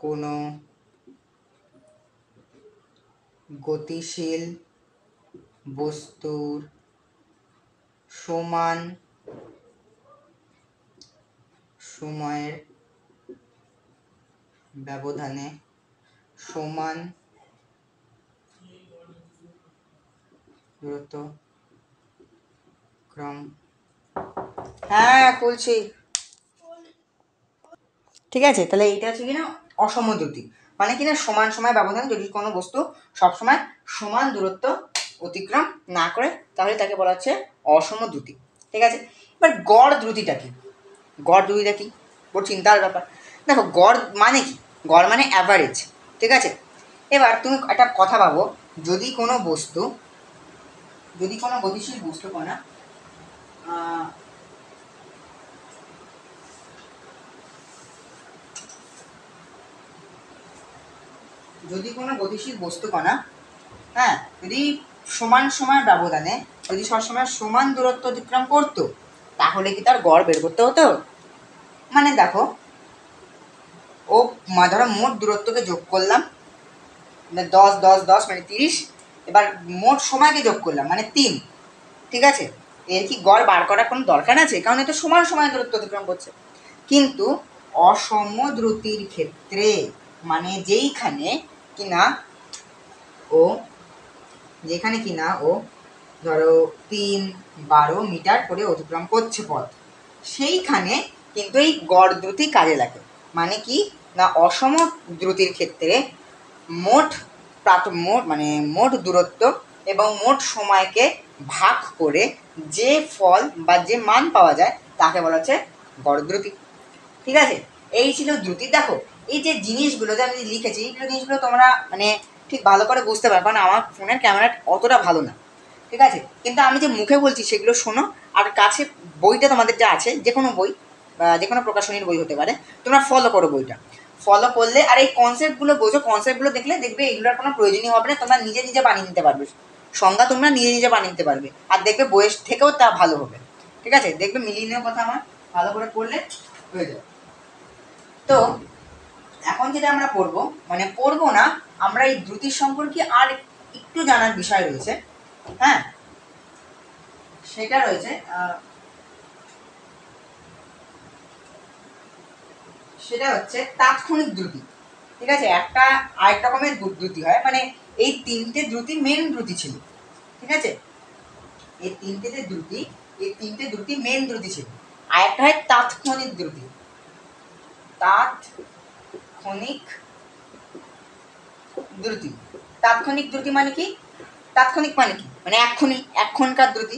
কোনো গতিশীল বস্তুর সমান সময়ের ব্যবধানে সমান দূরত্ব ক্রম, হ্যাঁ খুলছি, ঠিক আছে? তাহলে এইটা হচ্ছে কিনা অসমদ্রুতি, মানে কিনা সমান সময় ব্যবধানে যদি কোনো বস্তু সবসময় সমান দূরত্ব অতিক্রম না করে তাহলে তাকে বলা হচ্ছে অসমদ্রুতি। ঠিক আছে? এবার গড় দ্রুতিটা কি? গড় দ্রুতিটা কি? বড় চিন্তার ব্যাপার। দেখো গড় মানে কি? গড় মানে অ্যাভারেজ। ঠিক আছে? এবার তুমি একটা কথা ভাবো, যদি কোনো গতিশীল বস্তু কণা হ্যাঁ যদি সমান সময়ের ব্যবধানে যদি সবসময় সমান দূরত্ব অতিক্রম করতো তাহলে কি তার গড় বের করতে হতো? মানে দেখো ও ধরো মোট দূরত্বকে যোগ করলাম, 10 10 10 মানে 30, এবার মোট সময়কে যোগ করলাম মানে 3। ঠিক আছে? এর কি গড় বার করার কোনো দরকার আছে? কারণ এটা সমান সময় দূরত্ব অতিক্রম করছে। কিন্তু অসমদ্রুতির ক্ষেত্রে, মানে যেখানে কিনা ও ধরো 3 12 মিটার করে অতিক্রম করছে পথ, সেইখানে কিন্তু এই গড় দ্রুতি কাজে লাগে। মানে কি না, অসম দ্রুতির ক্ষেত্রে মোট দূরত্ব এবং মোট সময়কে ভাগ করে যে ফল বা যে মান পাওয়া যায় তাকে বলা হচ্ছে গড় দ্রুতি। ঠিক আছে? এই ছিল দ্রুতি। দেখো এই যে জিনিসগুলো যে আমি লিখেছি, এইগুলো জিনিসগুলো তোমরা মানে ঠিক ভালো করে বুঝতে পারো, কারণ আমার ফোনের ক্যামেরাটা অতটা ভালো না। ঠিক আছে? কিন্তু আমি যে মুখে বলছি সেগুলো শোনো, আর কাছে বইটা তোমাদের যা আছে, যে কোনো বই বা যে কোনো প্রকাশনীর বই হতে পারে, তোমরা ফলো করো বইটা। ফলো করলে আর এই কনসেপ্টগুলো বোঝো, কনসেপ্টগুলো দেখবে এগুলোর কোনো প্রয়োজনই হবে না, তোমরা নিজে নিজে বানিয়ে নিতে পারবে, সংজ্ঞা তোমরা নিজে নিজে বানিয়ে নিতে পারবে, আর দেখবে বইয়ের থেকেও তা ভালো হবে। ঠিক আছে? দেখবে মিলিয়ে নেওয়ার কথা আমার ভালো করে পড়লে হয়ে যাবে। তো এখন যেটা আমরা পড়বো না, আমরা এই দ্রুতির সম্পর্কে আর একটু জানার বিষয় রয়েছে। হ্যাঁ, সেটা রয়েছে সেটা হচ্ছে তাৎক্ষণিক দ্রুতি। ঠিক আছে? আরেক রকমের দ্রুতি হয়, মানে এই 3টে দ্রুতি মেন দ্রুতি ছিল। ঠিক আছে? এই 3টে দ্রুতি মেন দ্রুতি ছিল। আরেকটা হয় তাৎক্ষণিক দ্রুতি। তাৎক্ষণিক দ্রুতি মানে কি? মানে এক্ষণকার দ্রুতি।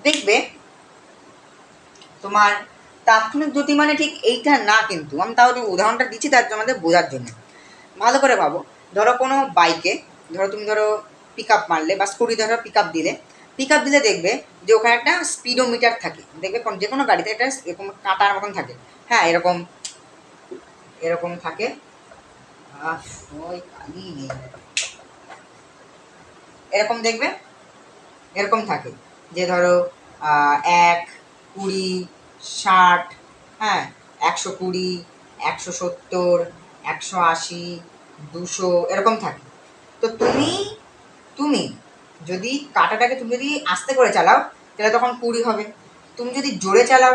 দেখবে তোমার তাৎক্ষণিক দ্রুতি মানে ঠিক এইটা না, কিন্তু আমি তাও উদাহরণটা দিচ্ছি তার আমাদের বোঝার জন্য। ভালো করে ভাবো, ধরো কোনো বাইকে তুমি পিক আপ মারলে বা স্কুটি ধরো পিক আপ দিলে, পিক আপ দিলে দেখবে যে ওখানে একটা স্পিডোমিটার থাকে, দেখবে যে কোনো গাড়িতে একটা এরকম কাঁটার মতন থাকে, হ্যাঁ এরকম এরকম থাকে, এরকম দেখবে এরকম থাকে যে ধরো 1, 20, 60, হ্যাঁ 120, 170, 180, 200 এরকম থাকে। তো তুমি যদি কাঁটাটাকে তুমি যদি আস্তে করে চালাও তাহলে তখন 20 হবে। তুমি যদি জোরে চালাও,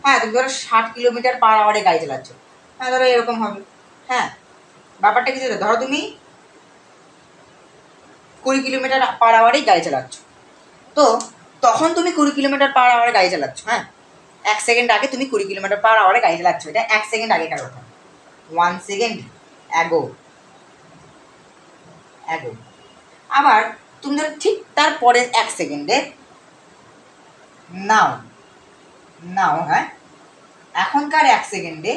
হ্যাঁ তুমি ধরো 60 কিলোমিটার পার আওয়ারে গাড়ি চালাচ্ছ, হ্যাঁ ধরো এরকম হবে। হ্যাঁ ব্যাপারটা কি ধরো তুমি 20 কিলোমিটার পার আওয়ারেই গাড়ি চালাচ্ছ, তো তখন তুমি 20 কিলোমিটার পার আওয়ারে গাড়ি চালাচ্ছ, হ্যাঁ 1 সেকেন্ড আগে তুমি 20 কিলোমিটার পার আওয়ারে গাড়ি চালাচ্ছ, এটা 1 সেকেন্ড আগেকার কথা, 1 সেকেন্ড অ্যাগো। আবার তুমি ধরো ঠিক তারপরে 1 সেকেন্ডে নাও হ্যাঁ এখনকার 1 সেকেন্ডে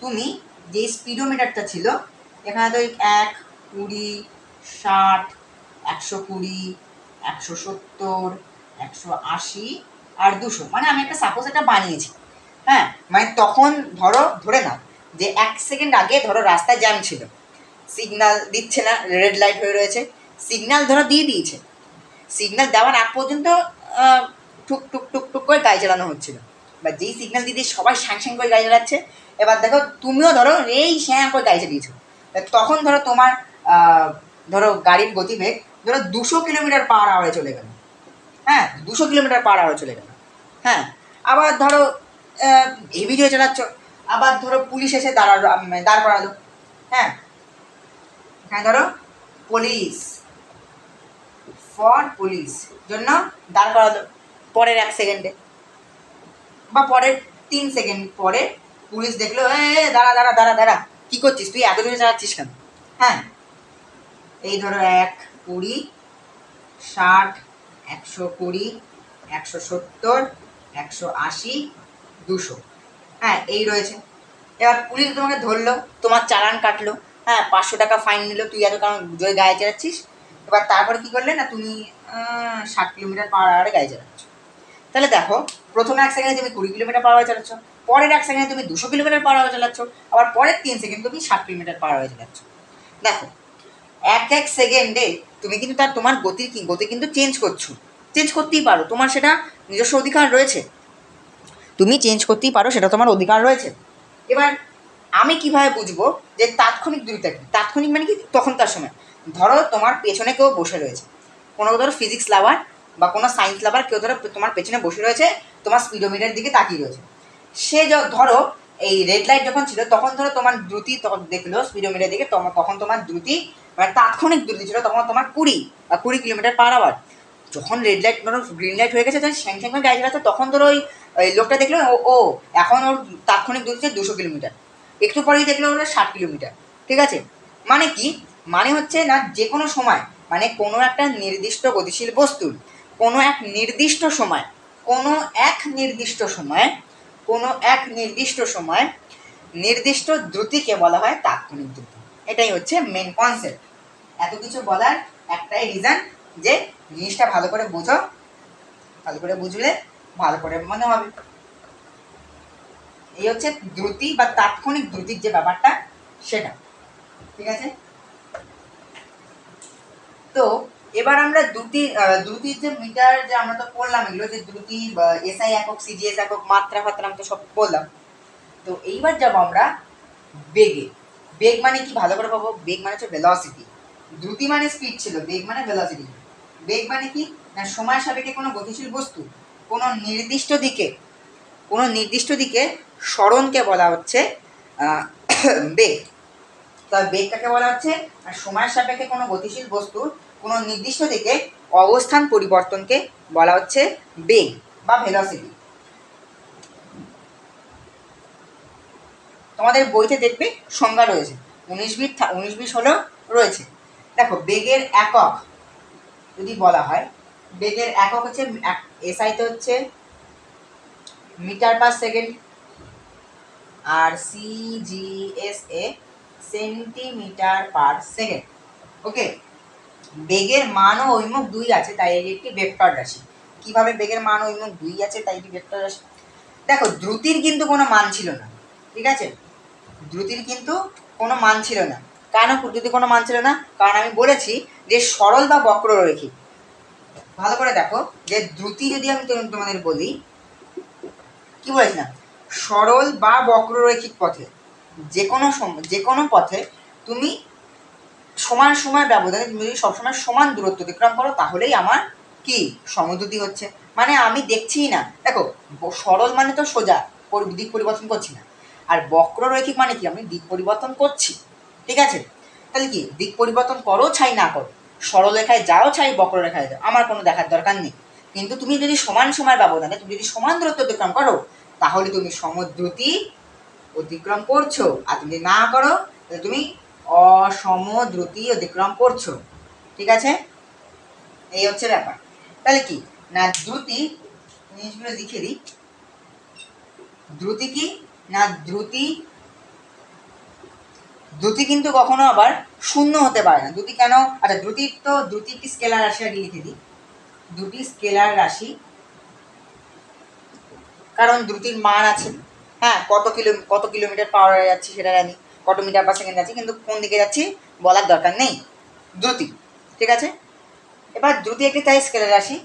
তুমি যে স্পিডোমিটারটা ছিল এখানে তো 1, 20, 60, 120, 170, 180 আর 200, মানে আমি একটা সাপোজ এটা বানিয়েছি, হ্যাঁ মানে তখন ধরে নাও যে 1 সেকেন্ড আগে ধরো রাস্তায় জ্যাম ছিল, সিগন্যাল দিচ্ছে না, রেড লাইট হয়ে রয়েছে, সিগন্যাল ধরো দিয়ে দিয়েছে, সিগন্যাল দেওয়ার আগ পর্যন্ত টুক টুক টুক টুক করে গাড়ি চালানো হচ্ছিল, বা যেই সিগন্যাল দিয়ে সবাই স্যাং স্যাং করে গাড়ি চালাচ্ছে, এবার দেখো তুমিও ধরো এই স্যাং করে গাড়ি চালিয়েছো, তখন ধরো তোমার ধরো গাড়ির গতিবেগ ধরো 200 কিলোমিটার পার আওয়ারে চলে গেল, হ্যাঁ 200 কিলোমিটার পার আওয়ারে চলে গেল, হ্যাঁ আবার ধরো হেভি জোরে চালাচ্ছ, আবার ধরো পুলিশ এসে দাঁড় করালো, হ্যাঁ হ্যাঁ ধরো পুলিশ জন্য দাঁড় করালো পরের 1 সেকেন্ডে বা পরের 3 সেকেন্ড পরে পুলিশ দেখলো দাঁড়া দাঁড়া দাঁড়া দাঁড়া কী করছিস তুই এত জোরে চালাচ্ছিস কেন, হ্যাঁ এই ধরো 1, 20, 60, 120, 170, 180, 200, হ্যাঁ এই রয়েছে। এবার পুলিশ তোমাকে ধরলো, তোমার চালান কাটলো, হ্যাঁ 500 টাকা ফাইন নিল, তুই এত কারণ জোরে গাড়ি চালাচ্ছিস। এবার তারপরে কী করলে না তুমি 60 কিলোমিটার পার আওয়ারে গাড়ি চালাচ্ছ, তাহলে দেখো প্রথম 1 সেকেন্ডে তুমি 20 কিলোমিটার পার আওয়ারে চালাচ্ছ, পরের 1 সেকেন্ডে তুমি 200 কিলোমিটার পার আওয়ারে চালাচ্ছ, আবার পরের 3 সেকেন্ড তুমি 60 কিলোমিটার পার আওয়ারে চালাচ্ছ। দেখো 1 সেকেন্ডে তুমি কিন্তু তোমার গতি কিন্তু চেঞ্জ করতেই পারো, তোমার সেটা নিজস্ব অধিকার রয়েছে, তুমি চেঞ্জ করতেই পারো, সেটা তোমার অধিকার রয়েছে। এবার আমি কিভাবে বুঝবো যে তাৎক্ষণিক দ্রুতিটা কি? তাৎক্ষণিক মানে কি তখনকার সময়, ধরো তোমার পেছনে কেউ বসে রয়েছে, কোনো ধরো ফিজিক্স লাভার বা কোনো সায়েন্স লাভার কেউ ধরো তোমার পেছনে বসে রয়েছে, তোমার স্পিডোমিটার দিকে তাকিয়ে রয়েছে, সে ধরো এই রেড লাইট যখন ছিল তখন ধরো তোমার দ্রুতি তখন দেখলো স্পিডোমিটার দিকে, তখন তোমার দ্রুতি মানে তাৎক্ষণিক দ্রুতি ছিল তখন তোমার 20 কিলোমিটার পার আওয়ার। যখন রেড লাইট ধরো গ্রিন লাইট হয়ে গেছে, তখন স্যাং স্যাং করে গাড়ি চালাচ্ছে, তখন ধরো ওই লোকটা দেখলো ও এখন ওর তাৎক্ষণিক দ্রুতি 200 কিলোমিটার, একটু পরেই দেখলো ওরা 60 কিলোমিটার, ঠিক আছে। মানে কি, মানে হচ্ছে না যে কোনো সময়, মানে কোনো একটা নির্দিষ্ট গতিশীল বস্তুর কোনো এক নির্দিষ্ট সময় নির্দিষ্ট দ্রুতিকে বলা হয় তাৎক্ষণিক দ্রুতি। এটাই হচ্ছে মেন কনসেপ্ট। এত কিছু বলার একটাই রিজন যে জিনিসটা ভালো করে বুঝো, ভালো করে বুঝলে ভালো করে মনে হবে। এই হচ্ছে দ্রুতি বা তাৎক্ষণিক দ্রুতির যে ব্যাপারটা সেটা, ঠিক আছে। তো এবার আমরা দ্রুতির যে মিটার যে আমরা তো পড়লাম, এগুলো যে দ্রুতি এসআই একক, সিজিএস একক, মাত্রা আমরা তো সব বললাম। তো এইবার যাবো আমরা বেগে। বেগ মানে কি ভালো করে পাবো, বেগ মানে হচ্ছে ভেলোসিটি, দ্রুতি মানে স্পিড ছিল, বেগ মানে ভেলোসিটি। বেগ মানে কি না সময় সাপেক্ষে কোনো গতিশীল বস্তু কোনো নির্দিষ্ট দিকে সরণকে বলা হচ্ছে বেগ। তবে বেগ কাকে বলা হচ্ছে আর সময়ের সাপেক্ষে কোনো গতিশীল বস্তুর কোনো নির্দিষ্ট দিকে অবস্থান পরিবর্তনকে বলা হচ্ছে বেগ বা ভেলোসিটি। তোমাদের বইতে দেখবে সংজ্ঞা রয়েছে, 19-20 হলেও রয়েছে। দেখো বেগের একক যদি বলা হয়, বেগের একক হচ্ছে এসআইতে হচ্ছে মিটার পার সেকেন্ড, আর সিজিএসএ সেন্টিমিটার পার সেকেন্ড। ওকে, বেগের মান ও অভিমুখ দুই আছে, তাই এটি একটি ভেক্টর রাশি। কিভাবে বেগের মান অভিমুখ 2 আছে তাই এটি ভেক্টর রাশি। দেখো দ্রুতির কিন্তু কোনো মান ছিল না, ঠিক আছে, দ্রুতির কিন্তু কোনো মান ছিল না। কেন দ্রুতির কোনো মান ছিল না? কারণ আমি বলেছি যে সরল বা বক্ররৈখিক। ভালো করে দেখো যে দ্রুতি যদি আমি তোমাদের বলি, কি বলেছিলাম, সরল বা বক্ররৈখিক পথে যে কোনো পথে তুমি সমান সময় ব্যবধানে তুমি যদি সবসময় সমান দূরত্ব অতিক্রম করো তাহলেই আমার কি সমদ্রুতি হচ্ছে। মানে আমি দেখছিই না, দেখো সরল মানে তো সোজা, দিক পরিবর্তন করছি না, আর বক্ররৈখিক মানে কি আমি দিক পরিবর্তন করছি, ঠিক আছে। তাহলে কি দিক পরিবর্তন করো ছাই না করো, সরলরেখায় যাও ছাই বক্ররেখায় যাও, আমার কোনো দেখার দরকার নেই। কিন্তু তুমি যদি সমান সময় ব্যবধানে তুমি যদি সমান দূরত্ব অতিক্রম করো তাহলে তুমি সমদ্রুতি অতিক্রম করছো, আর তুমি না করো তাহলে তুমি অসমদ্রুতি অতিক্রম করছো, ঠিক আছে। এই হচ্ছে ব্যাপার। তাহলে কি না দ্রুতি, জিনিসগুলো লিখে দিই, দ্রুতি কি না দ্রুতি কিন্তু কখনো আবার শূন্য হতে পারে না। দ্রুতি কেন? আচ্ছা দ্রুতি একটি স্কেলার রাশি, আগে লিখে দিই, দুটি স্কেলার রাশি, কারণ দ্রুতির মান আছে, হ্যাঁ, কত কিলোমিটার পাওয়ারে যাচ্ছি সেটা জানি, কত মিটার পার সেকেন্ড যাচ্ছি, কিন্তু কোন দিকে যাচ্ছি বলার দরকার নেই, দ্রুতি, ঠিক আছে। এবার দ্রুতি একটি তাই স্কেলার রাশি।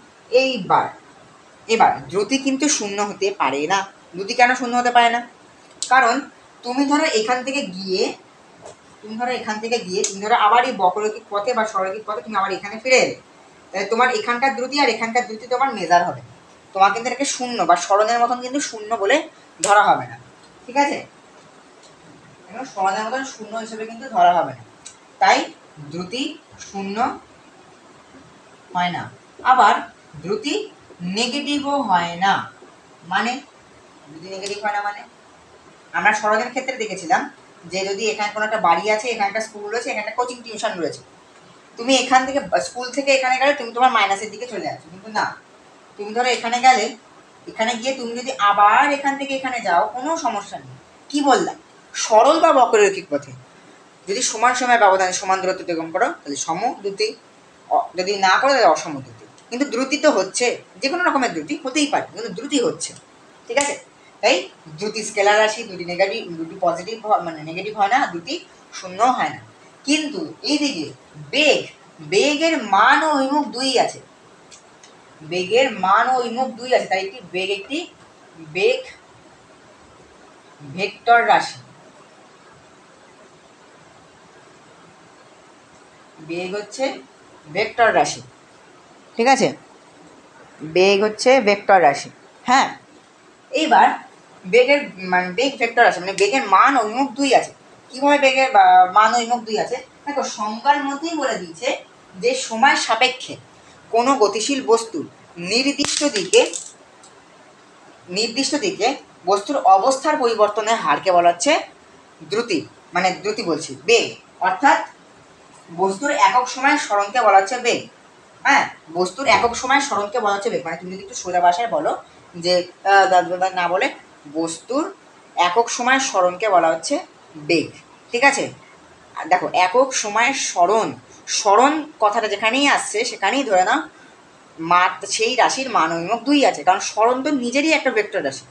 এবার দ্রুতি কিন্তু শূন্য হতে পারে না। দ্রুতি কেন শূন্য হতে পারে না? কারণ তুমি ধরো এখান থেকে গিয়ে তুমি ধরো আবার এই বক্ররৈখিক পথে বা সরলরৈখিক পথে তুমি আবার এখানে ফিরে এলে, তাহলে তোমার এখানকার দ্রুতি আর এখানকার দ্রুতি তোমার মেজার হবে, তোমার কিন্তু এটাকে শূন্য বা সরণের মতন কিন্তু শূন্য বলে ধরা হবে না, ঠিক আছে, সরণের মতন শূন্য হিসেবে কিন্তু ধরা হবে না, তাই দ্রুতি শূন্য হয় না। আবার দ্রুতি নেগেটিভও হয় না। মানে দ্রুতি নেগেটিভ হয় না মানে আমরা সরণের ক্ষেত্রে দেখেছিলাম যে যদি এখানে কোনো একটা বাড়ি আছে, এখানে একটা স্কুল রয়েছে, এখানে একটা কোচিং টিউশন রয়েছে, তুমি এখান থেকে স্কুল থেকে এখানে গেলে তুমি তোমার মাইনাসের দিকে চলে যাচ্ছ, কিন্তু না, তুমি ধরো এখানে গেলে, এখানে গিয়ে তুমি যদি আবার এখান থেকে এখানে যাও কোনো সমস্যা নেই। কি বললাম? সরল বা বক্ররৈখিক পথে যদি সমান সময় ব্যবধানে সমান দূরত্ব অতিক্রম করো তাহলে সমদ্রুতি, যদি না করো তাহলে অসমদ্রুতি। কিন্তু দ্রুতি তো হচ্ছে, যে কোনো রকমের দ্রুতি হতেই পারে, কিন্তু দ্রুতি হচ্ছে, ঠিক আছে। তাই দ্রুতি স্কেলার রাশি, দুটি পজিটিভ মানে নেগেটিভ হয় না, দুটি শূন্য হয় না। কিন্তু এইদিকে বেগের মান ও অভিমুখ 2 আছে, বেগের মান ও অভিমুখ 2 আছে, তাই একটি বেগ ভেক্টর রাশি, বেগ হচ্ছে ভেক্টর রাশি, ঠিক আছে, বেগ হচ্ছে ভেক্টর রাশি। হ্যাঁ, এইবার বেগ ভেক্টর রাশি মানে বেগের মান অভিমুখ 2 আছে। কীভাবে বেগের মান অভিমুখ 2 আছে? দেখো সংজ্ঞার মধ্যেই বলে দিয়েছে যে সময় সাপেক্ষে কোনো গতিশীল বস্তু নির্দিষ্ট দিকে বস্তুর অবস্থার পরিবর্তনের হারকে বলা হচ্ছে দ্রুতি, মানে দ্রুতি বলছি বেগ, অর্থাৎ বস্তুর একক সময় স্মরণকে বলা হচ্ছে বেগ। হ্যাঁ, বস্তুর একক সময় স্মরণকে বলা হচ্ছে বেগ, মানে তুমি যদি একটু সোজা ভাষায় বলো যে না বলে বস্তুর একক সময় স্মরণকে বলা হচ্ছে বেগ, ঠিক আছে। দেখো একক সময়ের স্মরণ কথাটা যেখানেই আসছে সেখানেই ধরে নাও সেই রাশির মান অভিমুখ 2 আছে, কারণ স্মরণ তো নিজেরই একটা ভেক্টর রাশি,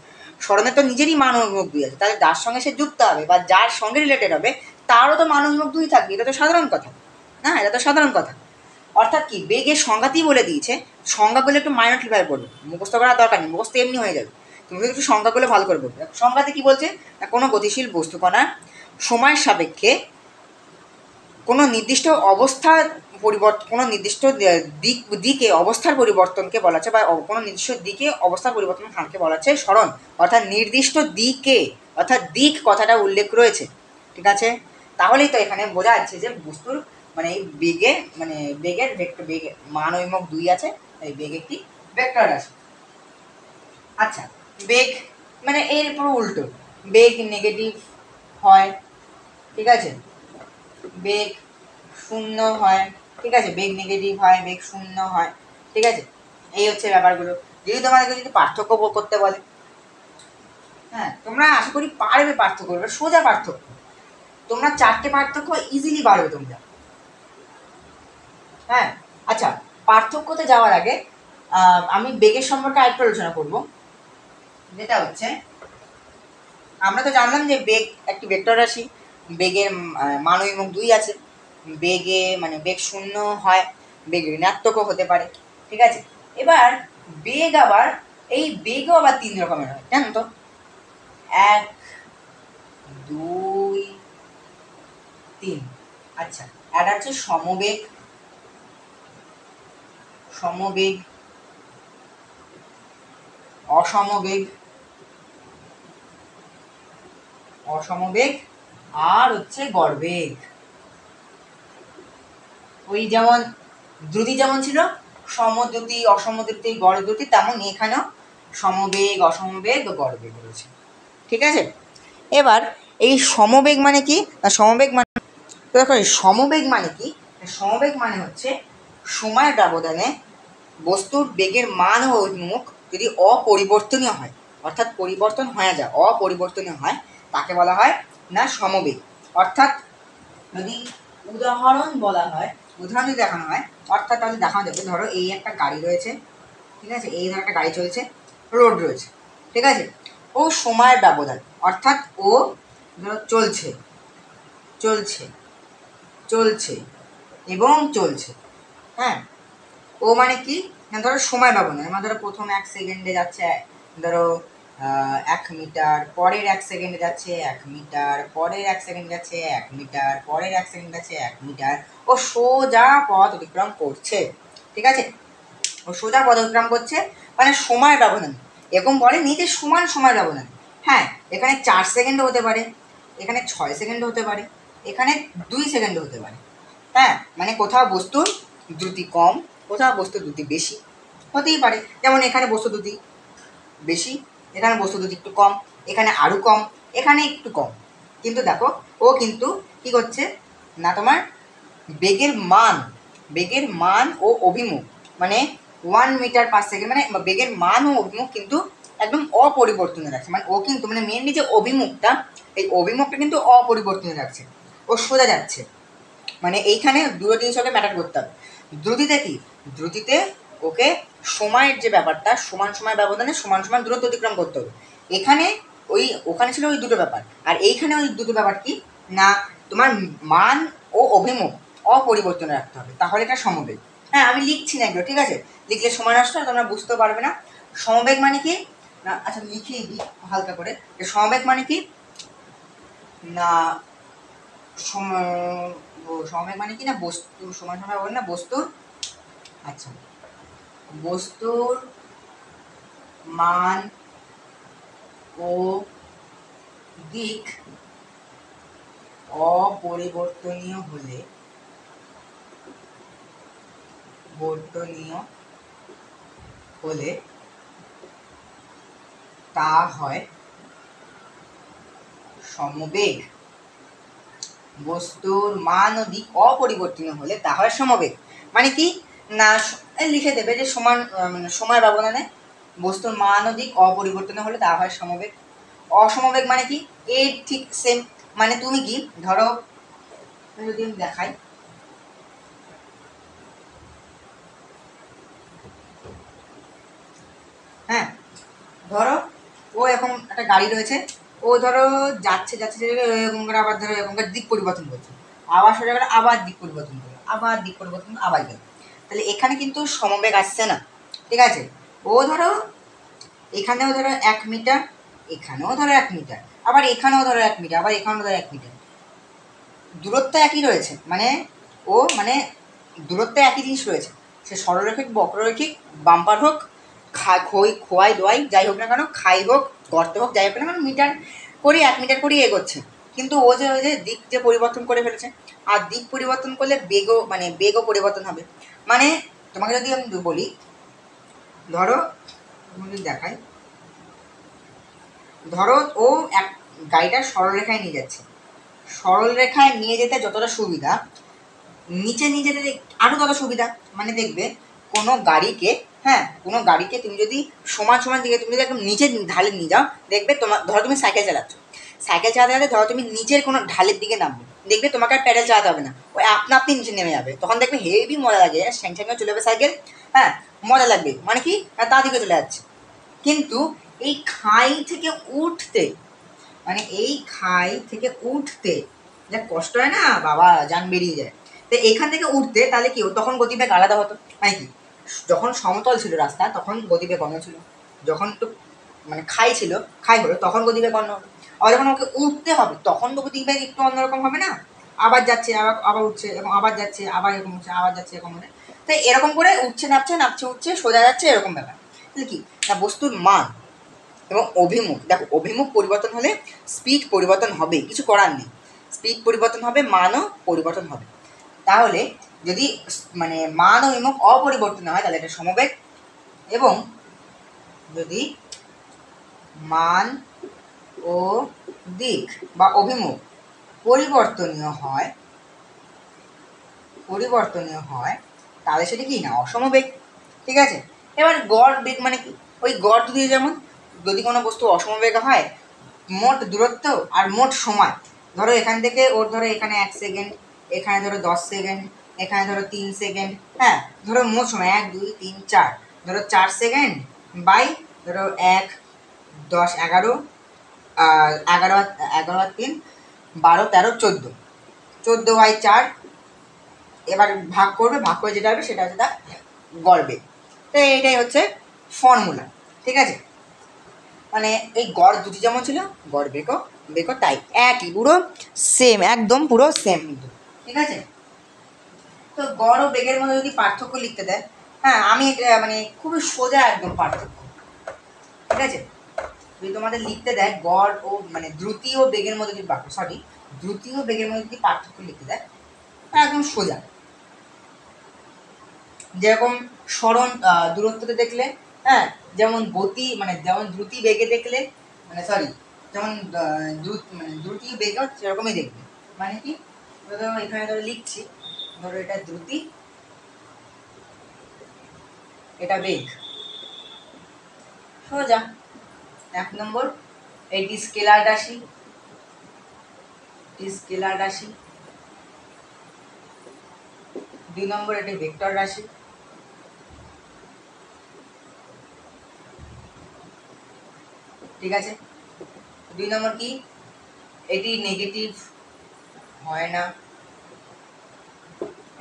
স্মরণের তো নিজেরই মান অভিমুখ 2 আছে, তাহলে যার সঙ্গে সে যুক্ত হবে বা যার সঙ্গে রিলেটেড হবে তারও তো মান অভিমুখ 2 থাকবে, এটা তো সাধারণ কথা না, এটা তো সাধারণ কথা। অর্থাৎ কি বেগের সংজ্ঞাতেই বলে দিয়েছে, সংজ্ঞাগুলো একটু মাইনর ক্লিয়ার করবে, মুখস্থ করার দরকার নেই, মুখস্থ এমনি হয়ে যাবে, তুমি যদি একটু সংজ্ঞাগুলো ভালো করে বলবে। সংজ্ঞাতে কি বলছে? কোনো গতিশীল বস্তুকণা সময়ের সাপেক্ষে কোনো নির্দিষ্ট দিকে অবস্থার পরিবর্তনকে বলা হচ্ছে, বা কোনো নির্দিষ্ট দিকে অবস্থার পরিবর্তন হারকে বলা হচ্ছে স্মরণ, অর্থাৎ নির্দিষ্ট দিকে, অর্থাৎ দিক কথাটা উল্লেখ রয়েছে, ঠিক আছে। তাহলেই তো এখানে বোঝা যাচ্ছে যে বস্তুর মানে বেগের মান অভিমুখ 2 আছে, তাই বেগ একটি ভেক্টর রাশি। আচ্ছা, বেগ মানে এর পুরো উল্টো, বেগ নেগেটিভ হয়, ঠিক আছে, বেগ শূন্য হয়, ঠিক আছে, বেগ নেগেটিভ হয়, বেগ শূন্য হয়, ঠিক আছে। এই হচ্ছে ব্যাপারগুলো। যদি তোমাদেরকে যদি পার্থক্য করতে বলে, হ্যাঁ তোমরা আশা করি পারবে পার্থক্য করবে, সোজা পার্থক্য, তোমরা 4টে পার্থক্য ইজিলি পারবে তোমরা। হ্যাঁ, আচ্ছা, পার্থক্যতে যাওয়ার আগে আমি বেগের সম্পর্কে আরেকটু আলোচনা করব, যেটা হচ্ছে আমরা তো জানলাম যে বেগ একটি ভেক্টর রাশি, বেগের মান ও এবং 2 আছে, বেগে মানে বেগ শূন্য হয়, বেগ ঋণাত্মকও হতে পারে, ঠিক আছে। এবার বেগ আবার এই বেগও আবার 3 রকমের হয়, জানো তো? 1 2 3। আচ্ছা, একটা হচ্ছে সমবেগ, সমবেগ, অসমবেগ, অসমবেগ, আর হচ্ছে গড়বেগ। ওই যেমন দ্রুতি যেমন ছিল সমদ্রুতি, অসমদ্রুতি, গড়দ্রুতি, তেমন এখানেও সমবেগ, অসমবেগ ও গড়বেগ রয়েছে, ঠিক আছে। এবার এই সমবেগ মানে কি? সমবেগ মানে দেখো, সমবেগ মানে কি? সমবেগ মানে হচ্ছে সময়ের ব্যবধানে বস্তুর বেগের মান ও অভিমুখ যদি অপরিবর্তনীয় হয়, অর্থাৎ পরিবর্তন হয়ে যায়, অপরিবর্তনীয় হয়, তাকে বলা হয় না সমবেগ। অর্থাৎ যদি উদাহরণ বলা হয়, উদাহরণ যদি দেখানো হয়, অর্থাৎ তাহলে দেখানো যাবে, ধরো এই একটা গাড়ি রয়েছে, ঠিক আছে, এই ধরো একটা গাড়ি চলছে, রোড রয়েছে, ঠিক আছে। ও সময়ের ব্যবধান, অর্থাৎ ও ধরো চলছে চলছে চলছে এবং চলছে, হ্যাঁ। ও মানে কি? ধরো সময় ব্যবধান, মানে ধরো প্রথম 1 সেকেন্ডে যাচ্ছে, ধরো 1 মিটার, পরের 1 সেকেন্ডে যাচ্ছে 1 মিটার, পরের 1 সেকেন্ড যাচ্ছে 1 মিটার, পরের 1 সেকেন্ড যাচ্ছে 1 মিটার, ও সোজা পথ অতিক্রম করছে, ঠিক আছে। ও সোজা পথ অতিক্রম করছে মানে সময় ব্যবধান, এরকম বলেনি যে সমান সময় ব্যবধান। হ্যাঁ, এখানে 4 সেকেন্ডও হতে পারে, এখানে 6 সেকেন্ডও হতে পারে, এখানে 2 সেকেন্ডও হতে পারে, হ্যাঁ। মানে কোথাও বস্তুর দ্রুতি কম, কোথাও বস্তুর দ্রুতি বেশি, হতেই পারে। যেমন এখানে বস্তু দ্রুতি বেশি, এখানে বস্তু দ্রুতি একটু কম, এখানে আরও কম, এখানে একটু কম। কিন্তু দেখো, ও কিন্তু কি করছে না, তোমার বেগের মান ও অভিমুখ মানে 1 মিটার পার সেকেন্ড, মানে বেগের মান ও অভিমুখ কিন্তু একদম অপরিবর্তনীয় রাখছে। মানে ও কিন্তু মানে মেনলি যে অভিমুখটা, এই অভিমুখটা কিন্তু অপরিবর্তনীয় রাখছে, ও সোজা যাচ্ছে। মানে এইখানে দুটো জিনিস ওকে ম্যাটার করতে হবে। দ্রুতিতে কি? দ্রুতিতে ওকে সময়ের যে ব্যাপারটা, সমান সময় ব্যবধানে সমান সমান দূরত্ব অতিক্রম করতে হবে। এখানে ওখানে ছিল ওই দুটো ব্যাপার, আর এইখানে ওই দুটো ব্যাপার কি না, তোমার মান ও অভিমুখ অপরিবর্তন রাখতে হবে, তাহলে এটা সমবেগ। হ্যাঁ, আমি লিখছি না এগুলো, ঠিক আছে, লিখলে সময় নষ্ট হয়, তোমরা বুঝতে পারবে না। সমবেগ মানে কি না, আচ্ছা লিখিয়ে দিই হালকা করে, যে সমবেগ মানে কি না, সমবেগ মানে কি না, বস্তু সমান সময় বলে না বস্তুর, আচ্ছা, বস্তুর মান ও দিক অপরিবর্তনীয় হলে তা হয় সমবেগ। বস্তুর মান ও দিক অপরিবর্তনীয় হলে তা হয় সমবেগ। মানে কি না, লিখে দেবে যে সমান সময় ব্যবধানে বস্তুর মান ও দিক অপরিবর্তনীয় হলে তা হয় সমবেগ। অসমবেগ মানে কি? এর ঠিক সেম। মানে তুমি কি ধরো, যদি আমি দেখাই, হ্যাঁ, ধরো ও এখন একটা গাড়ি রয়েছে, ও ধরো যাচ্ছে যাচ্ছে এরকম করে আবার ধরো এরকম করে দিক পরিবর্তন করছে, আবার সোজা করে আবার দিক পরিবর্তন করে, আবার দিক পরিবর্তন আবার গেল, তাহলে এখানে কিন্তু সমবেগ আসছে না, ঠিক আছে। ও ধরো এখানেও ধরো 1 মিটার, এখানেও ধরো 1 মিটার, আবার এখানেও ধরো 1 মিটার, আবার এখানেও ধরো 1 মিটার, দূরত্ব একই রয়েছে। মানে ও মানে দূরত্ব একই জিনিস রয়েছে, সে সরলরেখিক, বক্ররেখিক, বাম্পার হোক, খোয়াই দোয়াই যাই হোক না কেন, খাই হোক, গর্ত হোক, যাই হোক না কেন, মিটার করে 1 মিটার করেই এগোচ্ছে। কিন্তু ও যে ওই যে দিক যে পরিবর্তন করে ফেলেছে, আর দিক পরিবর্তন করলে বেগও পরিবর্তন হবে। মানে তোমাকে যদি আমি বলি, ধরো যদি দেখাই, ধরো ও এক গাড়িটা সরলরেখায় নিয়ে যাচ্ছে, সরলরেখায় নিয়ে যেতে যতটা সুবিধা, নিচে নিয়ে যেতে আরও তত সুবিধা। মানে দেখবে কোনো গাড়িকে, হ্যাঁ, কোনো গাড়িকে তুমি যদি সমান সমান দিকে তুমি যদি একদম নিচের ঢালে নিয়ে যাও, দেখবে তোমার, ধরো তুমি সাইকেল চালাচ্ছ, সাইকেল চালাতে চালাতে ধরো তুমি নিচের কোনো ঢালের দিকে নামবে, দেখবে তোমাকে আর প্যাডেল চালাতে হবে না, ওই আপনা আপনি নিচে নেমে যাবে, তখন দেখবে হেভি মজা লাগে, স্যাংস্যাংয়ে চলে যাবে সাইকেল, হ্যাঁ, মজা লাগবে, মানে কি তার দিকে চলে যাচ্ছে। কিন্তু এই খাই থেকে উঠতে, মানে এই খাই থেকে উঠতে যা কষ্ট হয় না বাবা, জান বেরিয়ে যায়। তো এইখান থেকে উঠতে তাহলে কি, তখন গতিবেগ আলাদা হতো, মানে কি যখন সমতল ছিল রাস্তা তখন গতিবেগ অন্য ছিল, যখন তো মানে খাই ছিল, খাই হলো তখন গতিবেগ অন্য হলো। আবার যখন ওকে উঠতে হবে তখন তো গতিবেগ একটু অন্যরকম হবে না, আবার যাচ্ছে আবার আবার উঠছে এবং আবার যাচ্ছে আবার এরকম হচ্ছে আবার যাচ্ছে এরকম হলে, তো এরকম করে উঠছে নামছে নামছে উঠছে সোজা যাচ্ছে এরকম ব্যাপার। তাহলে কি না, বস্তুর মান এবং অভিমুখ, দেখো অভিমুখ পরিবর্তন হলে স্পিড পরিবর্তন হবে, কিছু করার নেই, স্পিড পরিবর্তন হবে, মানও পরিবর্তন হবে। তাহলে যদি মানে মান ও অভিমুখ অপরিবর্তন হয় তাহলে এটা সমবেগ, এবং যদি মান ও দিক বা অভিমুখ পরিবর্তনীয় হয় তাহলে সেটা কি না, অসমবেগ। ঠিক আছে, এবার গড় বেগ মানে কি, ওই গড় দিয়ে যেমন যদি কোনো বস্তু অসমবেগে হয়, মোট দূরত্ব আর মোট সময়, ধরো এখান থেকে ওর ধরো এখানে 1 সেকেন্ড, এখানে ধরো 10 সেকেন্ড, এখানে ধরো 3 সেকেন্ড, হ্যাঁ ধরো মোট সময় 1 2 3 4, ধরো 4 সেকেন্ড বাই ধরো 1 10 11 11 11 আর 3 12 13 14, 14 বাই 4, এবার ভাগ করবে, ভাগ করে যেটা হবে সেটা হচ্ছে তার গড় বেগ। তো এইটাই হচ্ছে ফর্মুলা। ঠিক আছে, মানে এই গড় দুটি যেমন ছিল, গড় বেগও তাই একই, পুরো সেম, একদম পুরো সেম। ঠিক আছে, তো গড় ও বেগের মধ্যে যদি পার্থক্য লিখতে দেয়, হ্যাঁ আমি মানে খুবই সোজা একদম পার্থক্য। ঠিক আছে, যদি তোমাদের লিখতে দেয় গড় ও মানে দ্রুতি ও বেগের মধ্যে যদি দ্রুতি ও বেগের মধ্যে যদি পার্থক্য লিখতে দেয়, একদম সোজা। যেরকম স্মরণ দূরত্বতে দেখলে, হ্যাঁ যেমন গতি মানে যেমন দ্রুতি বেগে দেখলে, মানে সরি যেমন দ্রুতি বেগে সেরকমই দেখবে। মানে কি, ধরো এখানে ধরো লিখছি, ধরো এটা দ্রুতি এটা বেগ, সোজা। 1 নম্বর এটি স্কেলার রাশি, 2 নম্বর এটি ভেক্টর রাশি, ঠিক আছে। 2 নম্বর কি, এটি নেগেটিভ হয় না,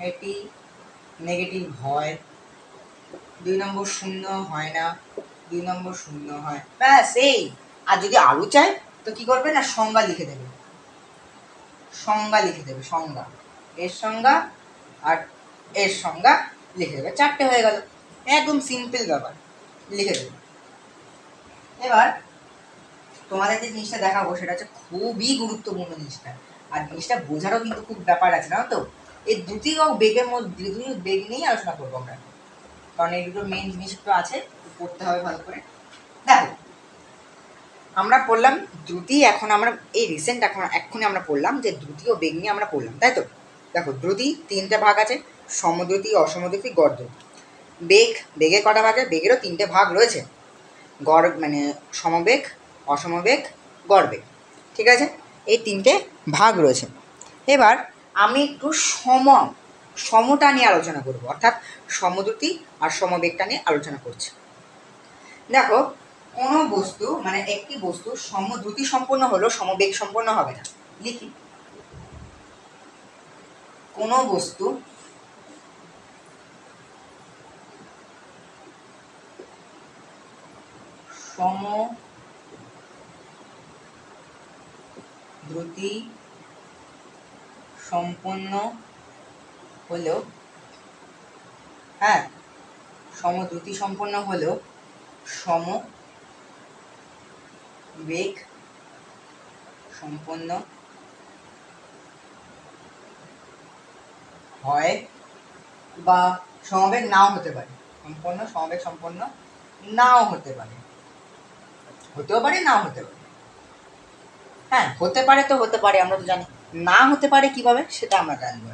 এটি নেগেটিভ হয়। 2 নম্বর শূন্য হয় না, 2 নম্বর শূন্য হয়, ব্যাস এই। আর যদি আরও চায় তো কি করবে না, সংজ্ঞা লিখে দেবে, সংজ্ঞা, এর সংজ্ঞা আর এর সংজ্ঞা লিখে দেবে, 4টে হয়ে গেল, একদম সিম্পল ব্যাপার, লিখে দেবে। এবার তোমাদের যে জিনিসটা দেখাবো সেটা হচ্ছে খুবই গুরুত্বপূর্ণ জিনিসটা, আর জিনিসটা বোঝারও কিন্তু খুব ব্যাপার আছে, জানো তো। এই দ্রুতি ও বেগের মধ্যে, দ্রুতি বেগ নিয়েই আলোচনা করবো আমরা, কারণ এই দুটো মেন জিনিস একটু আছে, পড়তে হবে ভালো করে। দেখো আমরা পড়লাম দ্রুতি, এখন আমরা এই রিসেন্ট এক্ষুনি আমরা পড়লাম যে দ্রুতি ও বেগ নিয়ে আমরা পড়লাম, তাই তো। দেখো দ্রুতি 3টে ভাগ আছে, সমদ্রুতি, অসমদ্রুতি, গড় দ্রুতি। বেগের কটা ভাগে, বেগেরও 3টে ভাগ রয়েছে, গড় মানে সমবেগ, অসমবেগ, গড় বেগ। ঠিক আছে, এই 3টে ভাগ রয়েছে। এবার আমি একটু সমটা নিয়ে আলোচনা করব, অর্থাৎ সমদ্রুতি আর সমবেগটা নিয়ে আলোচনা করছি। দেখো কোনো বস্তু মানে একটি বস্তু সমদ্রুতি সম্পন্ন হলো সমবেগ সম্পন্ন হবে না। লিখি, কোনো বস্তু সমদ্রুতি সম্পন্ন হলেও, হ্যাঁ সমদ্রুতি সম্পন্ন হলেও সমবেগ সম্পন্ন হয় বা সমবেগ নাও হতে পারে, সমবেগ সম্পন্ন নাও হতে পারে, হতেও পারে নাও হতে পারে। হ্যাঁ হতে পারে তো হতে পারে, আমরা তো জানি। না হতে পারে কিভাবে সেটা আমরা জানবো।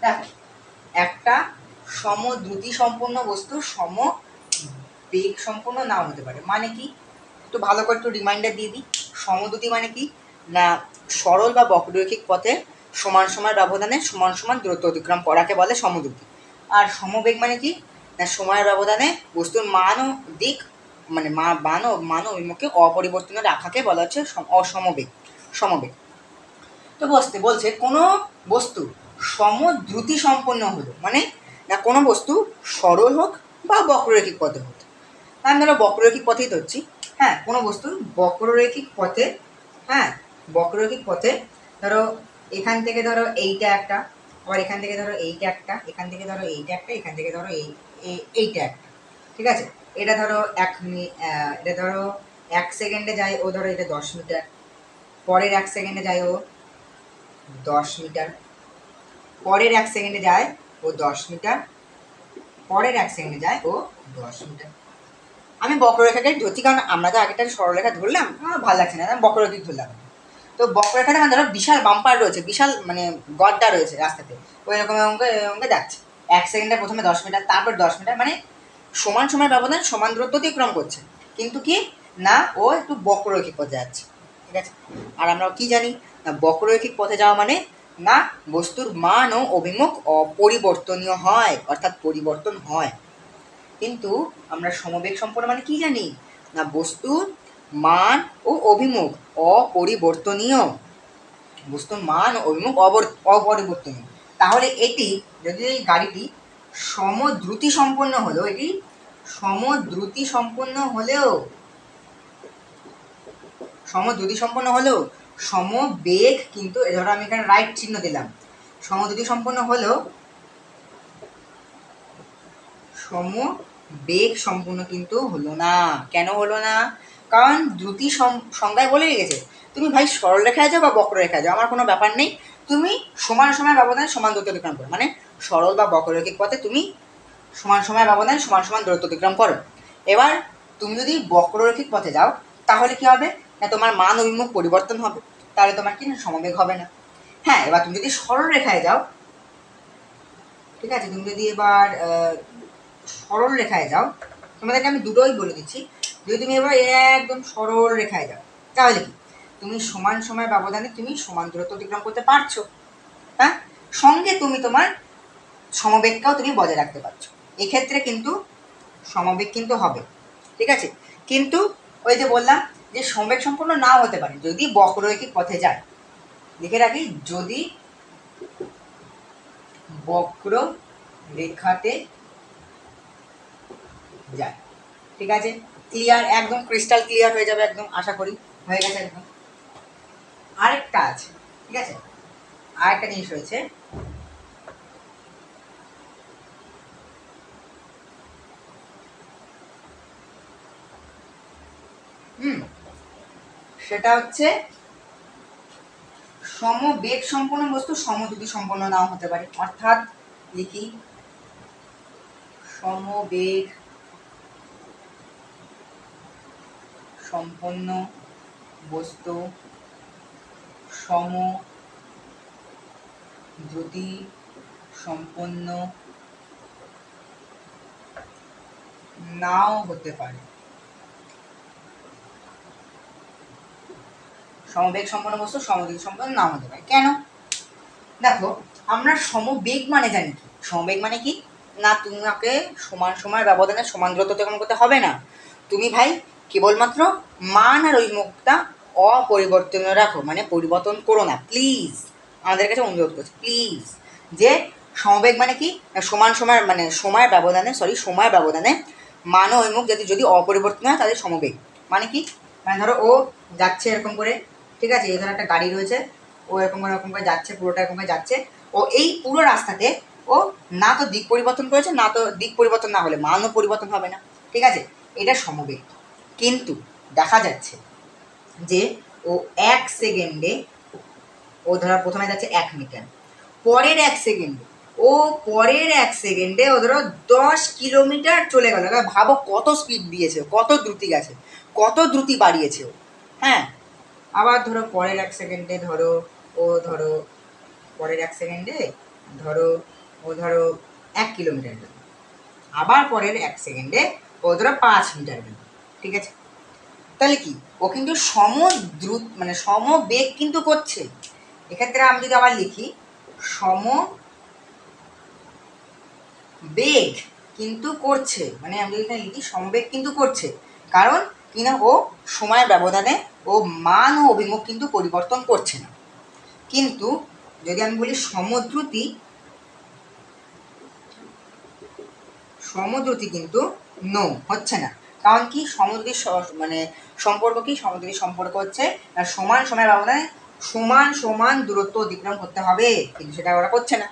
দেখো একটা সমদ্রুতি সম্পন্ন বস্তু সমবেগ সম্পন্ন নাও হতে পারে, মানে কি একটু ভালো করে একটু রিমাইন্ডার দিয়ে দিই। সমদ্রুতি মানে কি না, সরল বা বক্ররৈখিক পথে সমান সমান ব্যবধানে সমান সমান দূরত্ব অতিক্রম করাকে বলে সমদ্রুতি। আর সমবেগ মানে কি না সময়ের ব্যবধানে বস্তুর মান ও দিক মানে মান ও অভিমুখকে অপরিবর্তনীয় রাখাকে বলা হচ্ছে অসমবেগ, সমবেগ। তো বলছে কোনো বস্তু সমদ্রুতি সম্পন্ন হলো, মানে না কোনো বস্তু সরল হোক বা বক্ররেখিক পথে হোক। আমি ধরো বক্ররেখিক পথেই ধরছি, হ্যাঁ, কোনো বস্তু বক্ররেখিক পথে, হ্যাঁ, বক্ররেখিক পথে ধরো এখান থেকে ধরো এইটা একটা, আবার এখান থেকে ধরো এইটা একটা, এখান থেকে ধরো এইটা একটা, এখান থেকে ধরো এইটা একটা, ঠিক আছে। এটা ধরো এটা ধরো 1 সেকেন্ডে যায় ও, ধরো এটা 10 মিটার, পরের 1 সেকেন্ডে যায় ও 10 মিটার, পরের 1 সেকেন্ডে যায় ও 10 মিটার, পরের 1 সেকেন্ডে যায় ও 10 মিটার। আমি বক্ররেখাটাই ধরছি, কারণ আমরা তো আগেটা সরলরেখা ধরলাম, আমার ভালো লাগছে না, আমি বক্ররেখা ধরলাম। তো বক্ররেখাটা মানে ধরো বিশাল বাম্পার রয়েছে, বিশাল মানে গড্ডা রয়েছে রাস্তাতে, ওই রকম এরকম যাচ্ছে। 1 সেকেন্ডে প্রথমে 10 মিটার, তারপর 10 মিটার, মানে সমান সময় ব্যবধান সমান দূরত্ব অতিক্রম করছে, কিন্তু কি না ও একটু বক্ররৈখিক পথে যাচ্ছে, ঠিক আছে। আর আমরা কি জানি না বক্ররৈখিক পথে যাওয়া মানে না বস্তুর মান ও অভিমুখ অপরিবর্তনীয় হয়, অর্থাৎ পরিবর্তন হয়। কিন্তু আমরা সমবেগ সম্পন্ন মানে কি জানি না বস্তুর মান ও অভিমুখ অপরিবর্তনীয়, বস্তুর মান ও অভিমুখ অপরিবর্তনীয়। তাহলে এটি যদি এই গাড়িটি সমদ্রুতি সম্পন্ন হলেও, এটি সমদ্রুতি সম্পন্ন হলেও, সমদ্রুতি সম্পন্ন হলেও সমবেগ কিন্তু, ধরো আমি এখানে রাইট চিহ্ন দিলাম, সমদ্রুতি সম্পন্ন হলেও সমবেগ সম্পূর্ণ কিন্তু হলো না। কেন হলো না? কারণ দ্রুতি সংজ্ঞায় বলে গেছে তুমি ভাই সরল রেখায় যাও বা বক্ররেখায় যাও, আমার কোনো ব্যাপার নেই, তুমি সমান সময় ব্যবধানে সমান দূরত্ব অতিক্রম করো, মানে সরল বা বক্ররেখিক পথে তুমি সমান সময় ব্যবধানে সমান সমান দূরত্ব অতিক্রম করো। এবার তুমি যদি বক্ররেখিক পথে যাও তাহলে কি হবে না তোমার মান অভিমুখ পরিবর্তন হবে, তাহলে তোমার কি না সমবেগ হবে না। হ্যাঁ, এবার তুমি যদি সরল রেখায় যাও, ঠিক আছে, তুমি যদি এবার সরল রেখায় যাও, তোমাদেরকে আমি দুটোই বলে দিচ্ছি, যদি তুমি এবার একদম সরল রেখায় যাও তাহলে কি তুমি সমান সময় ব্যবধানে তুমি সমান দূরত্ব অতিক্রম করতে পারছো, হ্যাঁ, সঙ্গে তুমি তোমার সমবেগটাও তুমি বজায় রাখতে পারছো, এক্ষেত্রে কিন্তু সমবেগ কিন্তু হবে, ঠিক আছে। কিন্তু ওই যে বললাম যে সমবেগ সম্পূর্ণ নাও হতে পারে যদি বক্ররৈখিক পথে যায়, লিখে রাখি যদি বক্র রেখাতে যায়, ঠিক আছে। ক্লিয়ার, একদম ক্রিস্টাল ক্লিয়ার হয়ে যাবে, একদম আশা করি হয়ে গেছে একদম। আরেকটা আছে, ঠিক আছে, আরেকটা জিনিস রয়েছে, সেটা হচ্ছে সমবেগ সম্পন্ন বস্তু সমদ্রুতি সম্পন্ন নাও হতে পারে, অর্থাৎ লিখি সমবেগ সম্পন্ন বস্তু সমদ্রুতি সম্পন্ন নাও হতে পারে, সমবেগ সম্পন্ন বস্তু সমদ্রুতি সম্পন্ন নাও হতে পারে। কেন? দেখো আমরা সমবেগ মানে জানি কি, সমবেগ মানে কি না তোমাকে সমান সময় ব্যবধানে সমান দূরত্ব অতিক্রম করতে হবে না, তুমি ভাই কেবলমাত্র মান আর অভিমুখটা অপরিবর্তনীয় রাখো, মানে পরিবর্তন করো না প্লিজ, আমাদের কাছে অনুরোধ করছি প্লিজ। যে সমবেগ মানে কি সমান সময় মানে সময় ব্যবধানে মান ও অভিমুখ যদি অপরিবর্তনীয় হয় তাদের সমবেগ। মানে কি, মানে ধরো ও যাচ্ছে এরকম করে, ঠিক আছে, এই ধরো একটা গাড়ি রয়েছে, ও এরকম করে যাচ্ছে, পুরোটা এরকম করে যাচ্ছে, ও এই পুরো রাস্তাতে ও না তো দিক পরিবর্তন করেছে, না তো দিক পরিবর্তন না হলে মানও পরিবর্তন হবে না, ঠিক আছে, এটা সমবেগ। কিন্তু দেখা যাচ্ছে যে ও 1 সেকেন্ডে, ও ধরো প্রথমে যাচ্ছে 1 মিটার, পরের 1 সেকেন্ডে ও ধরো 10 কিলোমিটার চলে গেল, ভাবো কত স্পিড দিয়েছে, কত দ্রুতি গেছে, কত দ্রুতি বাড়িয়েছে ও, হ্যাঁ। আবার ধরো পরের 1 সেকেন্ডে ধরো ও ধরো পরের 1 সেকেন্ডে ধরো ও ধরো 1 কিলোমিটার গেল, আবার পরের 1 সেকেন্ডে ও ধরো 5 মিটার গেল, ঠিক আছে। তাহলে কি ও কিন্তু মানে সমবেগ কিন্তু করছে। এক্ষেত্রে আমি যদি আবার লিখি সমবেগ কিন্তু করছে, মানে আমি যদি এখানে লিখি সমবেগ কিন্তু করছে, কারণ কিনা ও সময়ের ব্যবধানে ও মান ও অভিমুখ কিন্তু পরিবর্তন করছে না। কিন্তু যদি আমি বলি সমদ্রুতি, সমদ্রুতি কিন্তু নো হচ্ছে না। কারণ কি সমদ্রুতির মানে সম্পর্ক কি, সমদ্রুতির সম্পর্ক হচ্ছে সমান সময়ের ব্যবধানে সমান সমান দূরত্ব অতিক্রম করতে হবে, কিন্তু সেটা ওরা করছে না।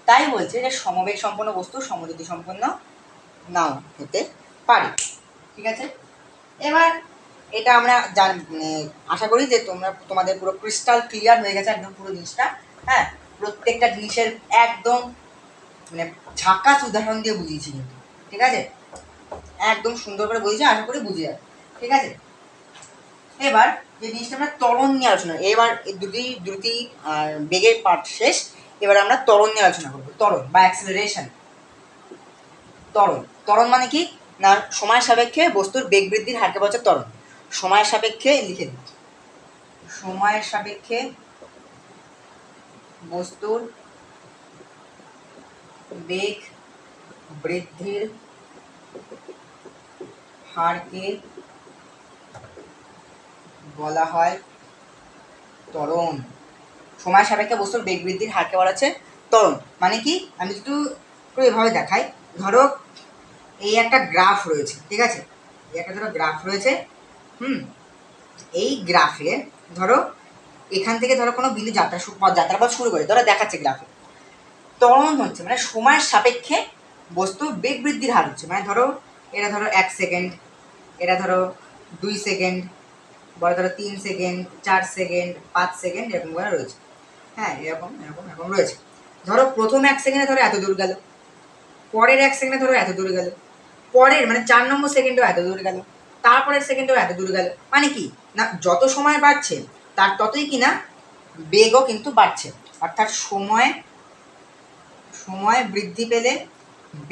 তাই বলছে যে সমবেগ সম্পন্ন বস্তু সমদ্রুতি সম্পন্ন নাও হতে পারে। ঠিক আছে, এবার এটা আমরা মানে আশা করি যে তোমাদের পুরো ক্রিস্টাল ক্লিয়ার হয়ে গেছে একদম পুরো জিনিসটা। হ্যাঁ, প্রত্যেকটা জিনিসের একদম মানে ঝাকাস উদাহরণ দিয়ে বুঝিয়েছি কিন্তু। ঠিক আছে, একদম সুন্দর করে বুঝিয়েছি, আশা করি বুঝে যাবে। ঠিক আছে, এবার যে জিনিসটা আমরা ত্বরণ নিয়ে আলোচনা, এবার দ্রুতি আর বেগের পার্ট শেষ। এবার আমরা ত্বরণ নিয়ে আলোচনা করবো। ত্বরণ বা অ্যাক্সেলারেশন। ত্বরণ মানে কি না, সময়ের সাপেক্ষে বস্তুর বেগ বৃদ্ধির হারকে বলছে ত্বরণ। সময়ের সাপেক্ষে লিখে দিই, সময়ের সাপেক্ষে বস্তুর বেগ বৃদ্ধির হারকে বলা হয় ত্বরণ। সময়ের সাপেক্ষে বস্তুর বেগ বৃদ্ধির হারকে বলা হচ্ছে ত্বরণ। মানে কি, আমি একটু এভাবে দেখাই। ধরো এই একটা গ্রাফ রয়েছে, ঠিক আছে, এই একটা ধরো গ্রাফ রয়েছে। এই গ্রাফে ধরো এখান থেকে ধরো কোনো বিন্দু যাত্রাপথ শুরু করে, ধরো দেখাচ্ছে গ্রাফে ত্বরণ হচ্ছে মানে সময়ের সাপেক্ষে বস্তুর বেগ বৃদ্ধির হার হচ্ছে। মানে ধরো এটা ধরো 1 সেকেন্ড, এটা ধরো 2 সেকেন্ড, বড় ধরো 3 সেকেন্ড, 4 সেকেন্ড, 5 সেকেন্ড, এরকম করে রয়েছে। হ্যাঁ, এরকম এরকম এরকম রয়েছে। ধরো প্রথম 1 সেকেন্ডে ধরো এত দূর গেল, পরের 1 সেকেন্ডে ধরো এত দূর গেল, পরের মানে 4 নম্বর সেকেন্ডেও এত দূর গেল, তারপরের সেকেন্ডেও এত দূর গেল। মানে কি না, যত সময় বাড়ছে তার ততই কিনা বেগও কিন্তু বাড়ছে। অর্থাৎ সময় বৃদ্ধি পেলে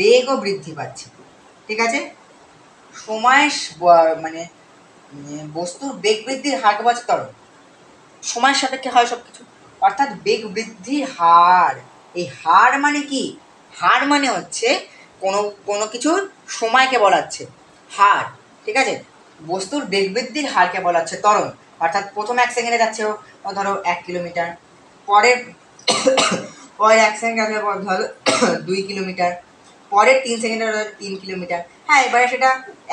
বেগও বৃদ্ধি পাচ্ছে। ঠিক আছে, সময় মানে বস্তুর বেগ বৃদ্ধির হারকে বলছে ত্বরণ। সময়ের সাপেক্ষে হয় সব কিছু, অর্থাৎ বেগ বৃদ্ধির হার। এই হার মানে কি, হার মানে হচ্ছে কোনো কিছুর সময়কে বলাচ্ছে হার। ঠিক আছে, বস্তুর বেগ বৃদ্ধির হারকে বলাচ্ছে ত্বরণ। অর্থাৎ প্রথম 1 সেকেন্ডে যাচ্ছে ধরো 1 কিলোমিটার, পরের 1 সেকেন্ড ধরো 2 কিলোমিটার, পরের 3 সেকেন্ডে ধরো 3 কিলোমিটার। হ্যাঁ, এবারে সেটা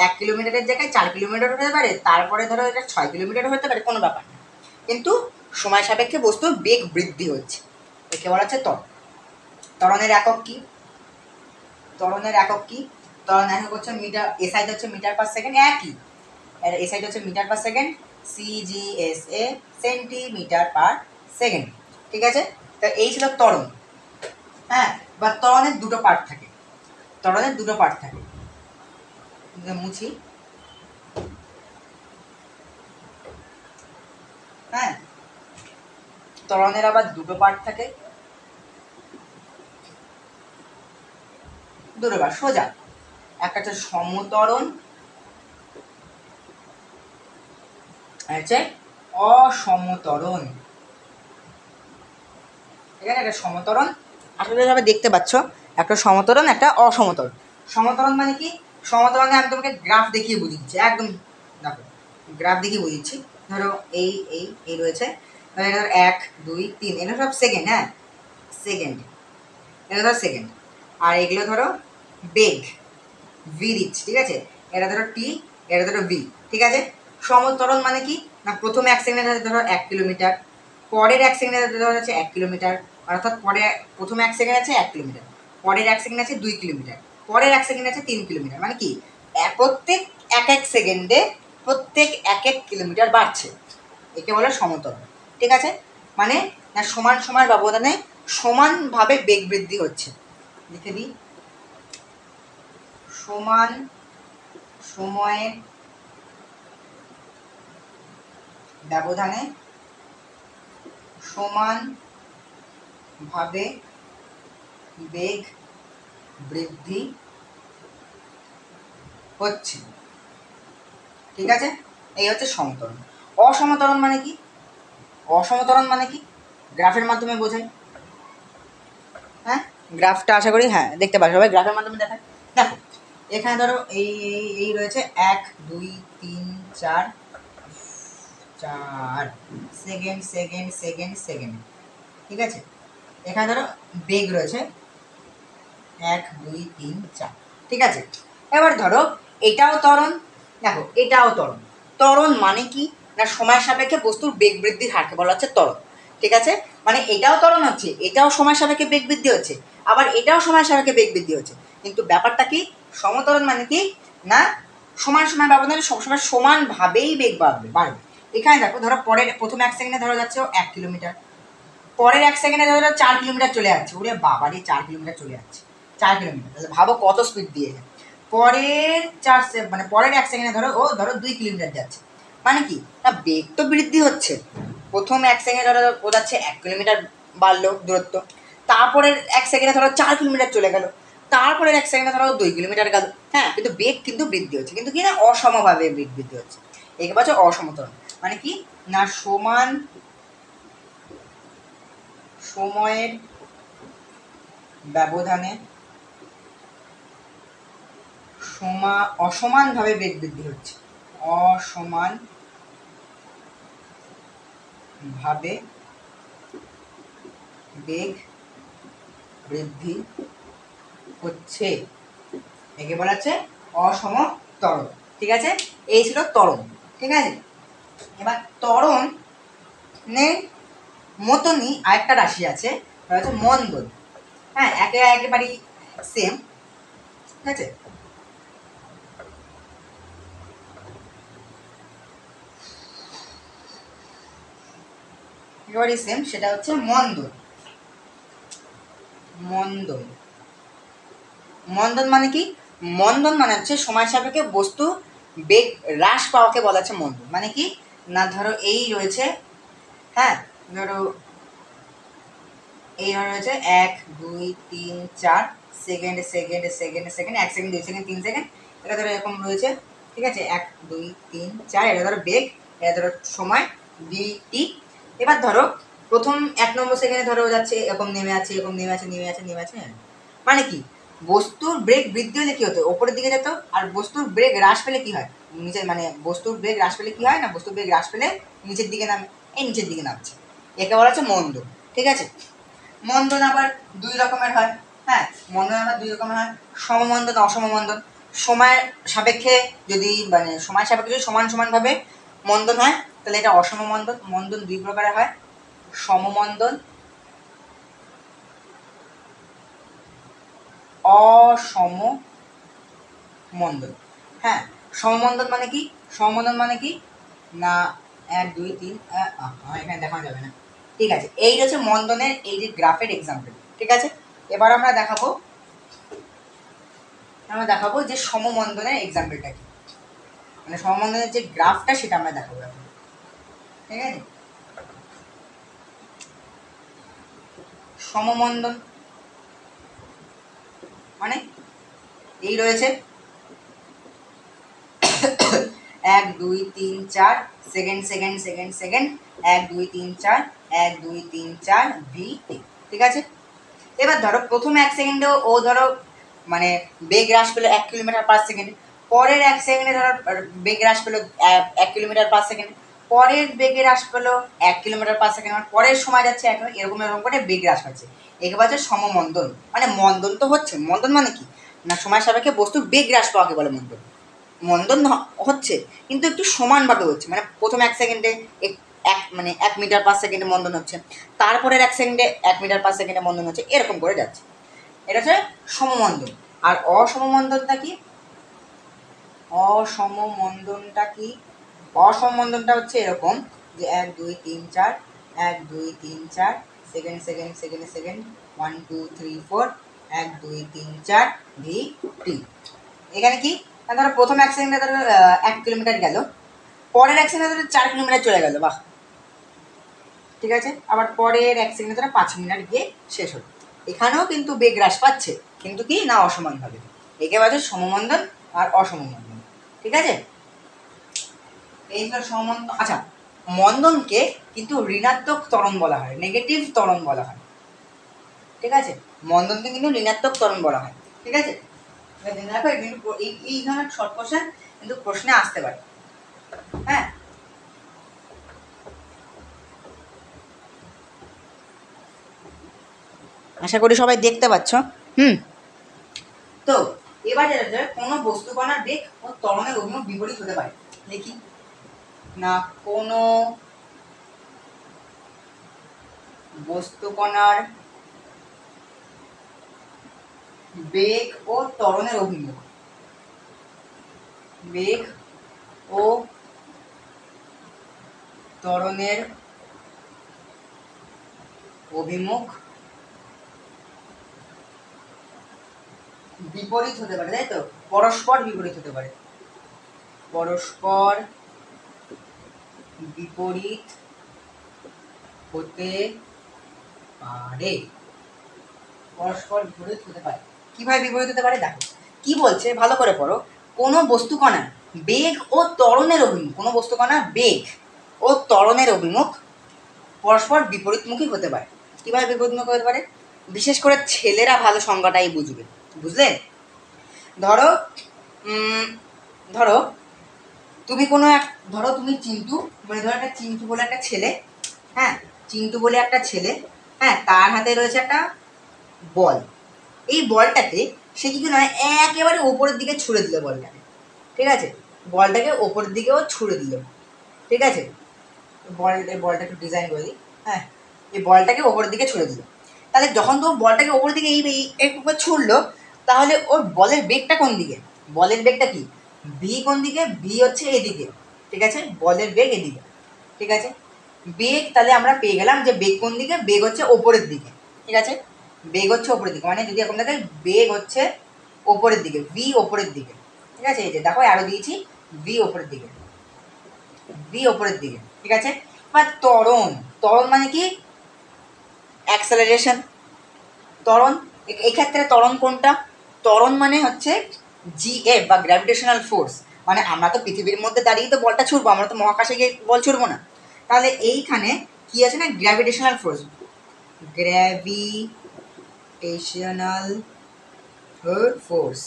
1 কিলোমিটারের জায়গায় 4 কিলোমিটার হতে পারে, তারপরে ধরো এটা 6 কিলোমিটার হতে পারে, কোনো ব্যাপার না। কিন্তু সময় সাপেক্ষে বস্তুর বেগ বৃদ্ধি হচ্ছে, একে বলা হচ্ছে ত্বরণ। ত্বরণের একক কি, ত্বরণের একক কি, ত্বরণের একক হচ্ছে মিটার, এসআই হচ্ছে মিটার পার সেকেন্ড, একই এসআই হচ্ছে মিটার পার সেকেন্ড, সিজিএসএ সেন্টিমিটার পার সেকেন্ড। ঠিক আছে, তো এই ছিল ত্বরণ। হ্যাঁ, বা ত্বরণের দুটো পার্ট থাকে, ত্বরণের দুটো পার্ট থাকে। মুছি, হ্যাঁ, ত্বরণের আবার দুটো পার্ট থাকে, দুটো পার্ট সোজা। একটা হচ্ছে সমত্বরণ, হচ্ছে অসমত্বরণ। এখানে একটা সমত্বরণ, আসলে ভাবে দেখতে পাচ্ছ, একটা সমত্বরণ একটা অসমত্বরণ। সমত্বরণ মানে কি, সমত্বরণে আমি তোমাকে গ্রাফ দেখিয়ে বুঝিয়েছি, একদম দেখো গ্রাফ দেখিয়ে বুঝিয়েছি। ধরো এই এই এই রয়েছে, ধরো 1 2 3, এগুলো সব সেকেন্ড। হ্যাঁ, সেকেন্ড, এটা ধরো সেকেন্ড। আর এগুলো ধরো বেগ, ভি দিচ্ছি, ঠিক আছে, এটা ধরো টি, এটা ধরো ভি। ঠিক আছে, সমত্বরণ মানে কি না, প্রথম 1 সেকেন্ডে ধরো 1 কিলোমিটার, পরের 1 সেকেন্ডে ধরো হচ্ছে 1 কিলোমিটার, অর্থাৎ প্রথম 1 সেকেন্ড আছে 1 কিলোমিটার, পরের 1 সেকেন্ড আছে 2 কিলোমিটার, পরের 1 সেকেন্ড আছে 3 কিলোমিটার। মানে কি প্রত্যেক 1 সেকেন্ডে প্রত্যেক 1 কিলোমিটার বাড়ছে, একে বলে সমত্বরণ। ঠিক আছে, মানে না সমান সময়ের ব্যবধানে সমানভাবে বেগ বৃদ্ধি হচ্ছে। লিখে দিই, সমান সময়ের ব্যবধানে সমানভাবে বেগ বৃদ্ধি হচ্ছে। ঠিক আছে, এই হচ্ছে সমত্বরণ। অসমত্বরণ মানে কি, অসমত্বরণ মানে কি গ্রাফের মাধ্যমে বোঝাই। হ্যাঁ, গ্রাফটা আশা করি হ্যাঁ দেখতে পাচ্ছ, সবাই গ্রাফের মাধ্যমে দেখায়। দেখো এখানে ধরো এই এই রয়েছে 1 2 3 4 4 সেকেন্ড সেকেন্ড সেকেন্ড সেকেন্ড, ঠিক আছে। এখানে ধরো বেগ রয়েছে 1 2 3 4, ঠিক আছে। এবার ধরো এটাও ত্বরণ, দেখো এটাও ত্বরণ। ত্বরণ মানে কি না সময় সাপেক্ষে বস্তুর বেগ বৃদ্ধির হারকে বলা হচ্ছে ত্বরণ, ঠিক আছে। মানে এটাও ত্বরণ হচ্ছে, এটাও সময় সাপেক্ষে বেগ বৃদ্ধি হচ্ছে, আবার এটাও সময় সাপেক্ষে বেগ বৃদ্ধি হচ্ছে। কিন্তু ব্যাপারটা কি, সমত্বরণ মানে কি না সমান সময় ব্যবধানে সবসময় সমানভাবেই বেগ বাড়বে। এখানে দেখো ধরো পরের প্রথম 1 সেকেন্ডে ধরো যাচ্ছে 1 কিলোমিটার, পরের 1 সেকেন্ডে ধরো 4 কিলোমিটার চলে যাচ্ছে, ওরে বাবারে 4 কিলোমিটার চলে যাচ্ছে, 4 কিলোমিটার, তাহলে ভাবো কত স্পিড দিয়ে। পরের মানে পরের 1 সেকেন্ডে ধরো 2 কিলোমিটার যাচ্ছে, মানে কি না বেগ তো বৃদ্ধি হচ্ছে। প্রথম 1 সেকেন্ডে ধরো ও যাচ্ছে 1 কিলোমিটার বাড়লো দূরত্ব, তারপরের 1 সেকেন্ডে ধরো 4 কিলোমিটার চলে গেল, তারপরের 1 সেকেন্ডে ধরো 2 কিলোমিটার গেল। হ্যাঁ, কিন্তু বেগ কিন্তু বৃদ্ধি হচ্ছে, কিন্তু কি না অসমভাবে বেগ বৃদ্ধি হচ্ছে। একে বলছে অসমতরণ। মানে কি না সমান সময়ের ব্যবধানে অসমানভাবে বেগ বৃদ্ধি হচ্ছে, অসমান ভাবে বেগ বৃদ্ধি হচ্ছে, একে বলা হচ্ছে অসম ত্বরণ, ঠিক আছে। এই ছিল ত্বরণ, ঠিক আছে। এবার ত্বরণের মতনই আরেকটা রাশি আছে, সেটা হচ্ছে মন্দন। হ্যাঁ, একেবারেই সেম, ঠিক আছে। একেবারেই সেম, সেটা হচ্ছে মন্দন। মন্দন মন্দন মানে কি, মন্দন মানে হচ্ছে সময় সাপেক্ষে বস্তু বেগ হ্রাস পাওয়াকে বলা হচ্ছে মন্দন। মানে কি না ধরো এই রয়েছে, হ্যাঁ ধরো এই রয়েছে 1 2 3 4 second second second second 1 second 2 second 3 second, এটা ধরো এরকম রয়েছে, ঠিক আছে। 1 2 3 4, এটা ধরো বেগ, এটা ধরো সময় dt। এবার ধরো প্রথম 1 নম্বর সেকেন্ডে ধরো যাচ্ছে এরকম নেমে আছে, এরকম নেমে আছে, নেমে আছে, নেমে আছে, হ্যাঁ। মানে কি বস্তুর ব্রেক বৃদ্ধি হলে কি হতো, ওপরের দিকে যেত, আর বস্তুর ব্রেক হ্রাস পেলে কি হয় নিচে, মানে বস্তুর ব্রেক হ্রাস পেলে কি হয় না বস্তুর ব্রেক হ্রাস পেলে নিচের দিকে নামে, এই নিচের দিকে নামছে, একে বলা হচ্ছে মন্দন, ঠিক আছে। মন্দন আবার 2 রকমের হয়, হ্যাঁ মন্দন আবার 2 রকমের হয়, সমমন্দন অসমমন্দন। সময় সাপেক্ষে যদি মানে সময় সাপেক্ষে যদি সমান সমানভাবে মন্দন হয় তাহলে এটা অসমমন্দন। মন্দন 2 প্রকারের হয়, সমমন্দন, অসমমন্দন। হ্যাঁ, সমমন্দন মানে কি, সমমন্দন মানে কি না 1 2 3 এখানে দেখানো যাবে না, ঠিক আছে। এই হচ্ছে মন্দনের এই যে গ্রাফের এক্সাম্পল, ঠিক আছে। এবার আমরা দেখাবো যে সমমন্দনের এক্সাম্পলটা কি, মানে সমমন্দনের যে গ্রাফটা সেটা আমরা দেখাবো এখন, ঠিক আছে। সমমন্দন মানে এই রয়েছে 1 2 3 4 second second second second 1 2 3 4 1 2 3 4 VT, ঠিক আছে। এবার ধরো প্রথম 1 সেকেন্ডেও ও ধরো মানে বেগ হ্রাস পেলো 1 কিলোমিটার পার সেকেন্ড, পরের 1 সেকেন্ডে ধরো বেগ হ্রাস পেলো 1 কিলোমিটার পার সেকেন্ড, পরের বেগে হ্রাস পেলো 1 কিলোমিটার পার সেকেন্ড, মানে পরের সময় যাচ্ছে এরকম এরকম করে বেগ হ্রাস পাচ্ছে, একে বলছে সমমন্দন। মানে মন্দন তো হচ্ছে, মন্দন মানে কি না সময় সাপেক্ষে বস্তুর বেগ হ্রাস পাওয়াকে বলে মন্দন। মন্দন হচ্ছে কিন্তু একটু সমানভাবে হচ্ছে, মানে প্রথম 1 সেকেন্ডে মানে 1 মিটার পার সেকেন্ডে মন্দন হচ্ছে, তারপরের 1 সেকেন্ডে 1 মিটার পার সেকেন্ডে মন্দন হচ্ছে, এরকম করে যাচ্ছে, এটা হচ্ছে সমমন্দন। আর অসমমন্দনটা কি, অসমমন্দনটা কি, অসমমন্দনটা হচ্ছে এরকম যে 1 2 3 4 1 2 3 4 second second second second 1 2 3 4 1 2 3 4 VT। এখানে কি ধরো প্রথম 1 সেকেন্ডে ধরো 1 কিলোমিটার গেল, পরের 1 সেকেন্ডে ধরো 4 কিলোমিটার চলে গেল, বাহ, ঠিক আছে। আবার পরের 1 সেকেন্ডে ধরো 5 মিনিট গিয়ে শেষ হলো, এখানেও কিন্তু বেগ হ্রাস পাচ্ছে, কিন্তু কি না অসমানভাবে, একে বলা হয় সমমন্দন আর অসমমন্দন, ঠিক আছে। এই ছিল সমমন্দন। আচ্ছা, মন্দনকে কিন্তু ঋণাত্মক ত্বরণ বলা হয়, নেগেটিভ ত্বরণ বলা হয়, ঠিক আছে। মন্দনকে কিন্তু ঋণাত্মক ত্বরণ বলা হয়, ঠিক আছে। দেখো কিন্তু এই ধরনের শর্ট কোশ্চেন কিন্তু প্রশ্নে আসতে পারে। হ্যাঁ, আশা করি সবাই দেখতে পাচ্ছ। তো এবার যেটা কোনো বস্তু কণার বেগ ও ত্বরণের অভিমুখ বিপরীত হতে পারে। দেখি না, কোনো বস্তু কণার বেগ ও ত্বরণের অভিমুখ, বেগ ও ত্বরণের অভিমুখ বিপরীত হতে পারে, তাই তো? পরস্পর বিপরীত হতে পারে, পরস্পর বিপরীত হতে পারে, পরস্পর বিপরীত হতে পারে। কিভাবে বিপরীত হতে পারে দেখো কি বলছে, ভালো করে পড়ো। কোনো বস্তু কণার বেগ ও ত্বরণের অভিমুখ, কোনো বস্তু কণার বেগ ও ত্বরণের অভিমুখ পরস্পর বিপরীতমুখী হতে পারে। কিভাবে বিপরীতমুখী হতে পারে? বিশেষ করে ছেলেরা ভালো সংজ্ঞাটাই বুঝবে, বুঝলে? ধরো ধরো তুমি কোনো এক, ধরো তুমি চিন্টু, মানে ধরো একটা চিন্টু বলে একটা ছেলে, হ্যাঁ, চিন্টু বলে একটা ছেলে, হ্যাঁ, তার হাতে রয়েছে একটা বল। এই বলটাকে সে কি নয় একেবারে ওপরের দিকে ছুঁড়ে দিল বলটাকে, ঠিক আছে? বলটাকে ওপরের দিকেও ছুঁড়ে দিল, ঠিক আছে? বলটা একটু ডিজাইন করে দিই। হ্যাঁ, এই বলটাকে ওপরের দিকে ছুঁড়ে দিল। তাহলে যখন তো বলটাকে ওপরের দিকে এই উপর ছুড়লো, তাহলে ওর বলের বেগটা কোন দিকে? বলের বেগটা কি? ভি কোন দিকে? ভি হচ্ছে এদিকে, ঠিক আছে? বলের বেগ এদিকে, ঠিক আছে? বেগ তাহলে আমরা পেয়ে গেলাম যে বেগ কোন দিকে? বেগ হচ্ছে ওপরের দিকে, ঠিক আছে? বেগ হচ্ছে ওপরের দিকে, মানে যদি এখন দেখে বেগ হচ্ছে ওপরের দিকে, ভি ওপরের দিকে, ঠিক আছে? এই যে দেখো আরো দিয়েছি, ভি ওপরের দিকে, ভি ওপরের দিকে, ঠিক আছে? বা ত্বরণ, ত্বরণ মানে কি? অ্যাক্সেলারেশন। ত্বরণ, এক্ষেত্রে ত্বরণ কোনটা? ত্বরণ মানে হচ্ছে জিএফ বা গ্র্যাভিটেশনাল ফোর্স। মানে আমরা তো পৃথিবীর মধ্যে দাঁড়িয়ে তো বলটা ছুড়বো, আমরা তো মহাকাশে গিয়ে বল ছুড়বো না। তাহলে এইখানে কি আছে না, গ্র্যাভিটেশনাল ফোর্স, গ্র্যাভিটেশনাল ফোর্স,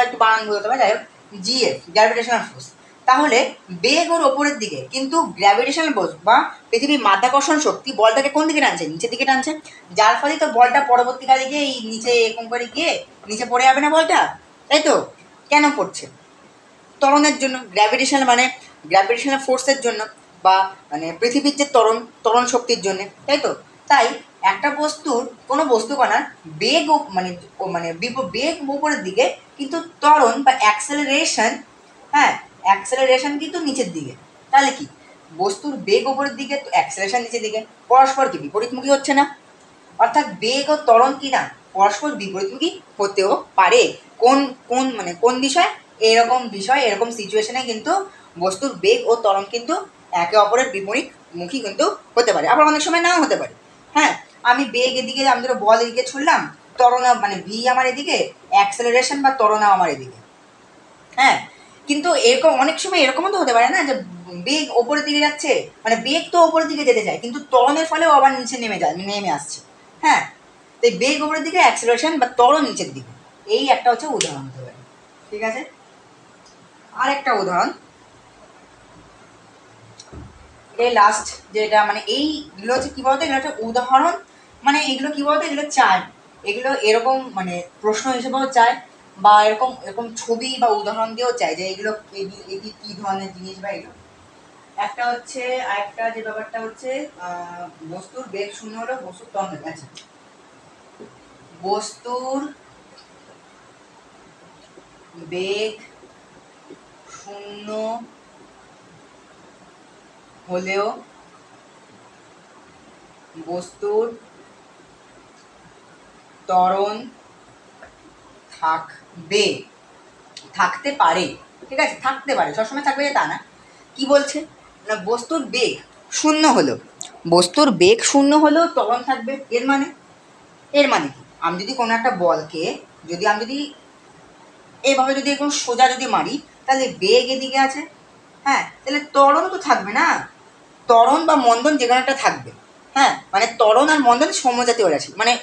একটু বানান বলতে হবে, যাই হোক, জিএফ গ্র্যাভিটেশনাল ফোর্স। তাহলে বেগ ওর ওপরের দিকে, কিন্তু গ্র্যাভিটেশনাল ফোর্স বা পৃথিবীর মাধ্যাকর্ষণ শক্তি বলটাকে কোন দিকে টানছে? নিচের দিকে টানছে। যার ফলে তো বলটা পরবর্তীকালে গিয়ে এই নিচে এরকম করে গিয়ে নিচে পড়ে যাবে না বলটা, তাই তো? কেন পড়ছে? ত্বরণের জন্য। গ্র্যাভিটেশনাল মানে গ্র্যাভিটেশনাল ফোর্সের জন্য, বা মানে পৃথিবীর যে ত্বরণ শক্তির জন্য, তাই তো? তাই একটা বস্তুর, কোনো বস্তু কণার বেগ মানে বেগ উপরের দিকে, কিন্তু ত্বরণ বা অ্যাক্সেলারেশন, হ্যাঁ, অ্যাক্সেলারেশন কিন্তু নিচের দিকে। তাহলে কি বস্তুর বেগ উপরের দিকে, তো অ্যাক্সেলারেশন নিচের দিকে, পরস্পর কি বিপরীতমুখী হচ্ছে না? অর্থাৎ বেগ ও ত্বরণ কি না পরস্পর বিপরীতমুখী হতেও পারে। কোন কোন মানে কোন বিষয়? এরকম বিষয়, এরকম সিচুয়েশনে কিন্তু বস্তুর বেগ ও ত্বরণ কিন্তু একে অপরের বিপরীতমুখী কিন্তু হতে পারে, আবার অনেক সময় নাও হতে পারে। হ্যাঁ, আমি বেগ এদিকে, আমি ধরো বল এদিকে ছুড়লাম, ত্বরণ মানে ভি আমার এদিকে, অ্যাক্সেলারেশন বা ত্বরণ আমার এদিকে। হ্যাঁ, কিন্তু এরকম অনেক সময় এরকমও তো হতে পারে না যে বেগ ওপরের দিকে যাচ্ছে, মানে বেগ তো ওপরের দিকে যেতে চায়, কিন্তু ত্বরণের ফলেও আবার নিচে নেমে আসছে। হ্যাঁ, তাই বেগ ওপরের দিকে, অ্যাক্সেলারেশন বা ত্বরণ নিচের দিকে। এই একটা হচ্ছে উদাহরণ হতে পারে, ঠিক আছে? আরেকটা উদাহরণ, এই লাস্ট যেটা, মানে এইগুলো হচ্ছে কী বলতো, এগুলো একটা উদাহরণ, মানে এগুলো কী বলতো, এগুলো চায়, এগুলো এরকম মানে প্রশ্ন হিসেবেও চায়, বা এরকম এরকম ছবি বা উদাহরণ দিয়েও চায় যে এগুলো এটি কী ধরনের জিনিস বা এগুলো। একটা হচ্ছে, আরেকটা যে ব্যাপারটা হচ্ছে বস্তুর বেগ শূন্য হলো বস্তুর ত্বরণ, আচ্ছা, বস্তুর বেগ শূন্য হলেও বস্তুর ত্বরণ থাকবে, থাকতে পারে, ঠিক আছে? থাকতে পারে, সবসময় থাকবে তা না। কি বলছে না, বস্তুর বেগ শূন্য হলো, বস্তুর বেগ শূন্য হলেও ত্বরণ থাকবে। এর মানে কি? আমি যদি কোনো একটা বলকে, আমি যদি এইভাবে যদি এখন সোজা যদি মারি, তাহলে বেগ এদিকে আছে, হ্যাঁ, তাহলে ত্বরণ তো থাকবে না, ত্বরণ বা মন্দন যে কোনো একটা থাকবে। হ্যাঁ, মানে ত্বরণ আর মন্দন সমজাতীয় রাশি, মানে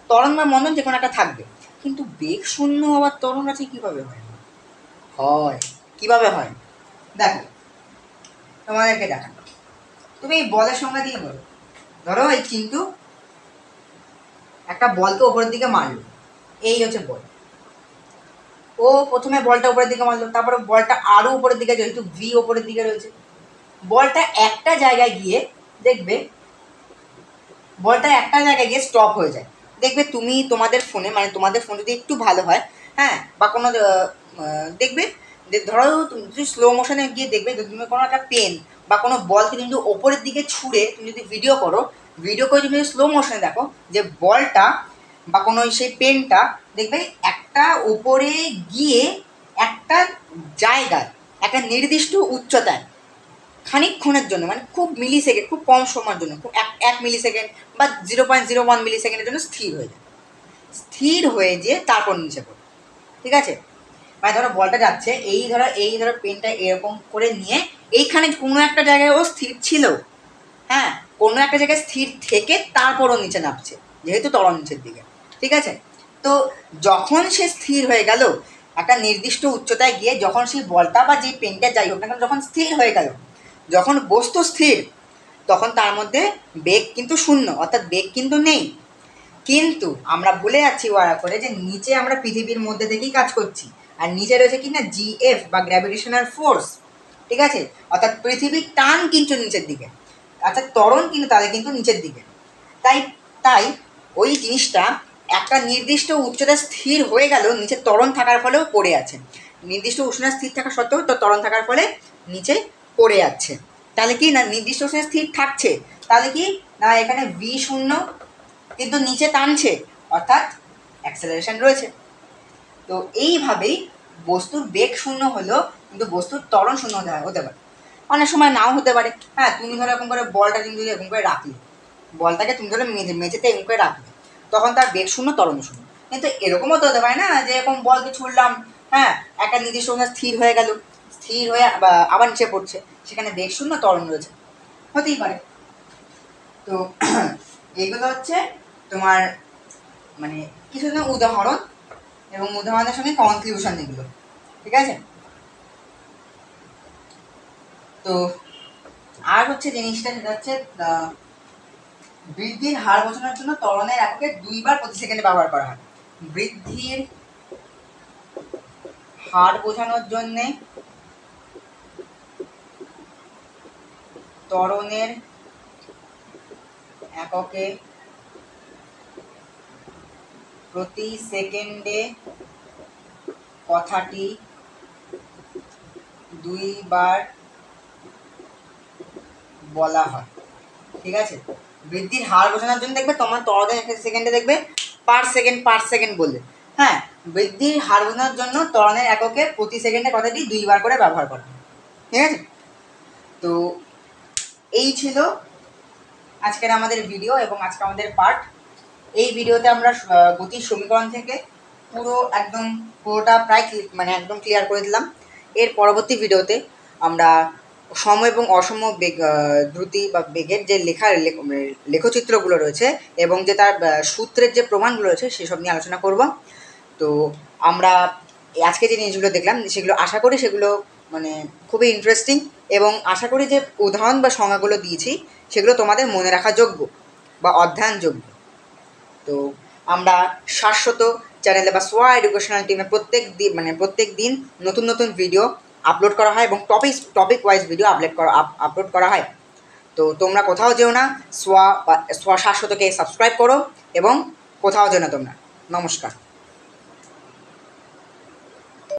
ত্বরণ বা মন্দন যে কোনো একটা থাকবে। কিন্তু বেগ শূন্য আবার ত্বরণ আছে কীভাবে হয়? হয় কীভাবে হয় দেখো, তোমাদেরকে দেখানো। তুমি এই বলের সংজ্ঞা দিয়ে বলো। ধরো এই কিন্তু একটা বলকে ওপরের দিকে মারলো, এই হচ্ছে বল। ও প্রথমে বলটা উপরের দিকে মারলো, তারপরে বলটা আরও উপরের দিকে, যেহেতু ভি ওপরের দিকে রয়েছে, বলটা একটা জায়গায় গিয়ে দেখবে, বলটা একটা জায়গায় গিয়ে স্টপ হয়ে যায়। দেখবে তুমি তোমাদের ফোনে, মানে তোমাদের ফোন যদি একটু ভালো হয়, হ্যাঁ, বা কোনো দেখবে যে ধরো তুমি যদি স্লো মোশনে গিয়ে দেখবে, যদি তুমি কোনো একটা পেন বা কোনো বলকে কিন্তু ওপরের দিকে ছুঁড়ে তুমি যদি ভিডিও করো, ভিডিও করে তুমি স্লো মোশনে দেখো যে বলটা বা কোনো সেই পেনটা দেখবে একটা উপরে গিয়ে একটা জায়গায়, একটা নির্দিষ্ট উচ্চতায় খানিকক্ষণের জন্য, মানে খুব মিলি সেকেন্ড, খুব কম সময়ের জন্য, খুব এক মিলি সেকেন্ড বা 0.01 মিলি সেকেন্ডের জন্য স্থির হয়ে যায়। স্থির হয়ে যেয়ে তারপর নিচে পড়ে। ঠিক আছে, মানে ধরো বলটা যাচ্ছে, এই ধরো পেনটা এরকম করে নিয়ে এইখানে কোনো একটা জায়গায় ও স্থির ছিল, হ্যাঁ, কোনো একটা জায়গায় স্থির থেকে তারপর ও নিচে নামছে, যেহেতু ত্বরণ নিচের দিকে। ঠিক আছে, তো যখন সে স্থির হয়ে গেল একটা নির্দিষ্ট উচ্চতায় গিয়ে, যখন সেই বলটা বা যে পেনটা যাই হোক না কেন যখন স্থির হয়ে গেল, যখন বস্তু স্থির, তখন তার মধ্যে বেগ কিন্তু শূন্য, অর্থাৎ বেগ কিন্তু নেই। কিন্তু আমরা ভুলে যাচ্ছি ওয়ারা করে যে নিচে আমরা পৃথিবীর মধ্যে থেকেই কাজ করছি, আর নিচে রয়েছে কি না জিএফ বা গ্র্যাভিটেশনাল ফোর্স। ঠিক আছে, অর্থাৎ পৃথিবীর টান কিন্তু নিচের দিকে, অর্থাৎ ত্বরণ কিন্তু তাদের কিন্তু নিচের দিকে। তাই তাই ওই জিনিসটা একটা নির্দিষ্ট উচ্চতা স্থির হয়ে গেল, নিচে ত্বরণ থাকার ফলেও পড়ে আছে। নির্দিষ্ট উষ্ণতা স্থির থাকা সত্ত্বেও তো ত্বরণ থাকার ফলে নিচে পড়ে যাচ্ছে। তাহলে কি না, নির্দিষ্ট উষ্ণতা স্থির থাকছে, তাহলে কি না এখানে ভি শূন্য, কিন্তু নিচে টানছে, অর্থাৎ অ্যাক্সেলারেশন রয়েছে। তো এইভাবেই বস্তুর বেগ শূন্য হলেও কিন্তু বস্তুর ত্বরণ শূন্য হতে পারে, অনেক সময় নাও হতে পারে। হ্যাঁ, তুমি ধরো এরকম করে বলটা কিন্তু এরকম করে রাখলে, বলটাকে তুমি ধরো মেঝেতে এরকম করে রাখলে, তখন তার বেগ শূন্য ত্বরণ শূন্য। কিন্তু এরকমও তো হতে পারে না যে এরকম বলকে ছুড়লাম, হ্যাঁ, একটা নির্দিষ্ট স্থির হয়ে গেল, স্থির হয়ে আবার নিচে পড়ছে, সেখানে বেগ শূন্য ত্বরণ রয়েছে, হতেই পারে। তো এইগুলো হচ্ছে তোমার মানে কিছু উদাহরণ, এবং উদাহরণের সঙ্গে কনক্লিউশন এগুলো। ঠিক আছে, তো আর হচ্ছে জিনিসটা, সেটা হচ্ছে বৃদ্ধির হার বোঝানোর জন্য ত্বরণের এককে 2 বার প্রতি সেকেন্ডে ব্যবহার করা হয়। বৃদ্ধির হার বোঝানোর জন্য ত্বরণের এককে প্রতি সেকেন্ডে কথাটি 2 বার বলা হয়। ঠিক আছে, বৃদ্ধির হার বোঝানোর জন্য দেখবে তোমার ত্বরণের এক সেকেন্ডে দেখবে পার সেকেন্ড বললে, হ্যাঁ, বৃদ্ধির হার বোঝানোর জন্য ত্বরণের এককে প্রতি সেকেন্ডে কথাটি 2 বার করে ব্যবহার করা হয়। ঠিক আছে, তো এই ছিল আজকের আমাদের ভিডিও এবং আজকে আমাদের পার্ট। এই ভিডিওতে আমরা গতির সমীকরণ থেকে পুরোটা প্রায় মানে একদম ক্লিয়ার করে দিলাম। এর পরবর্তী ভিডিওতে আমরা সম এবং অসম বেগ, দ্রুতি বা বেগের যে লেখচিত্রগুলো রয়েছে এবং যে তার সূত্রের যে প্রমাণগুলো রয়েছে সেসব নিয়ে আলোচনা করব। তো আমরা আজকে যে জিনিসগুলো দেখলাম সেগুলো আশা করি সেগুলো মানে খুবই ইন্টারেস্টিং, এবং আশা করি যে উদাহরণ বা সংজ্ঞাগুলো দিয়েছি সেগুলো তোমাদের মনে রাখা যোগ্য বা অধ্যয়নযোগ্য। তো আমরা শাশ্বত চ্যানেলে বা সোয়া এডুকেশনাল টিমে প্রত্যেক দিন নতুন নতুন ভিডিও আপলোড করা হয় এবং টপিক ওয়াইজ ভিডিও আপলোড করা হয়। তো তোমরা কোথাও যেও না, সোয়া শাশ্বতকে সাবস্ক্রাইব করো এবং কোথাও যেও না তোমরা। নমস্কার।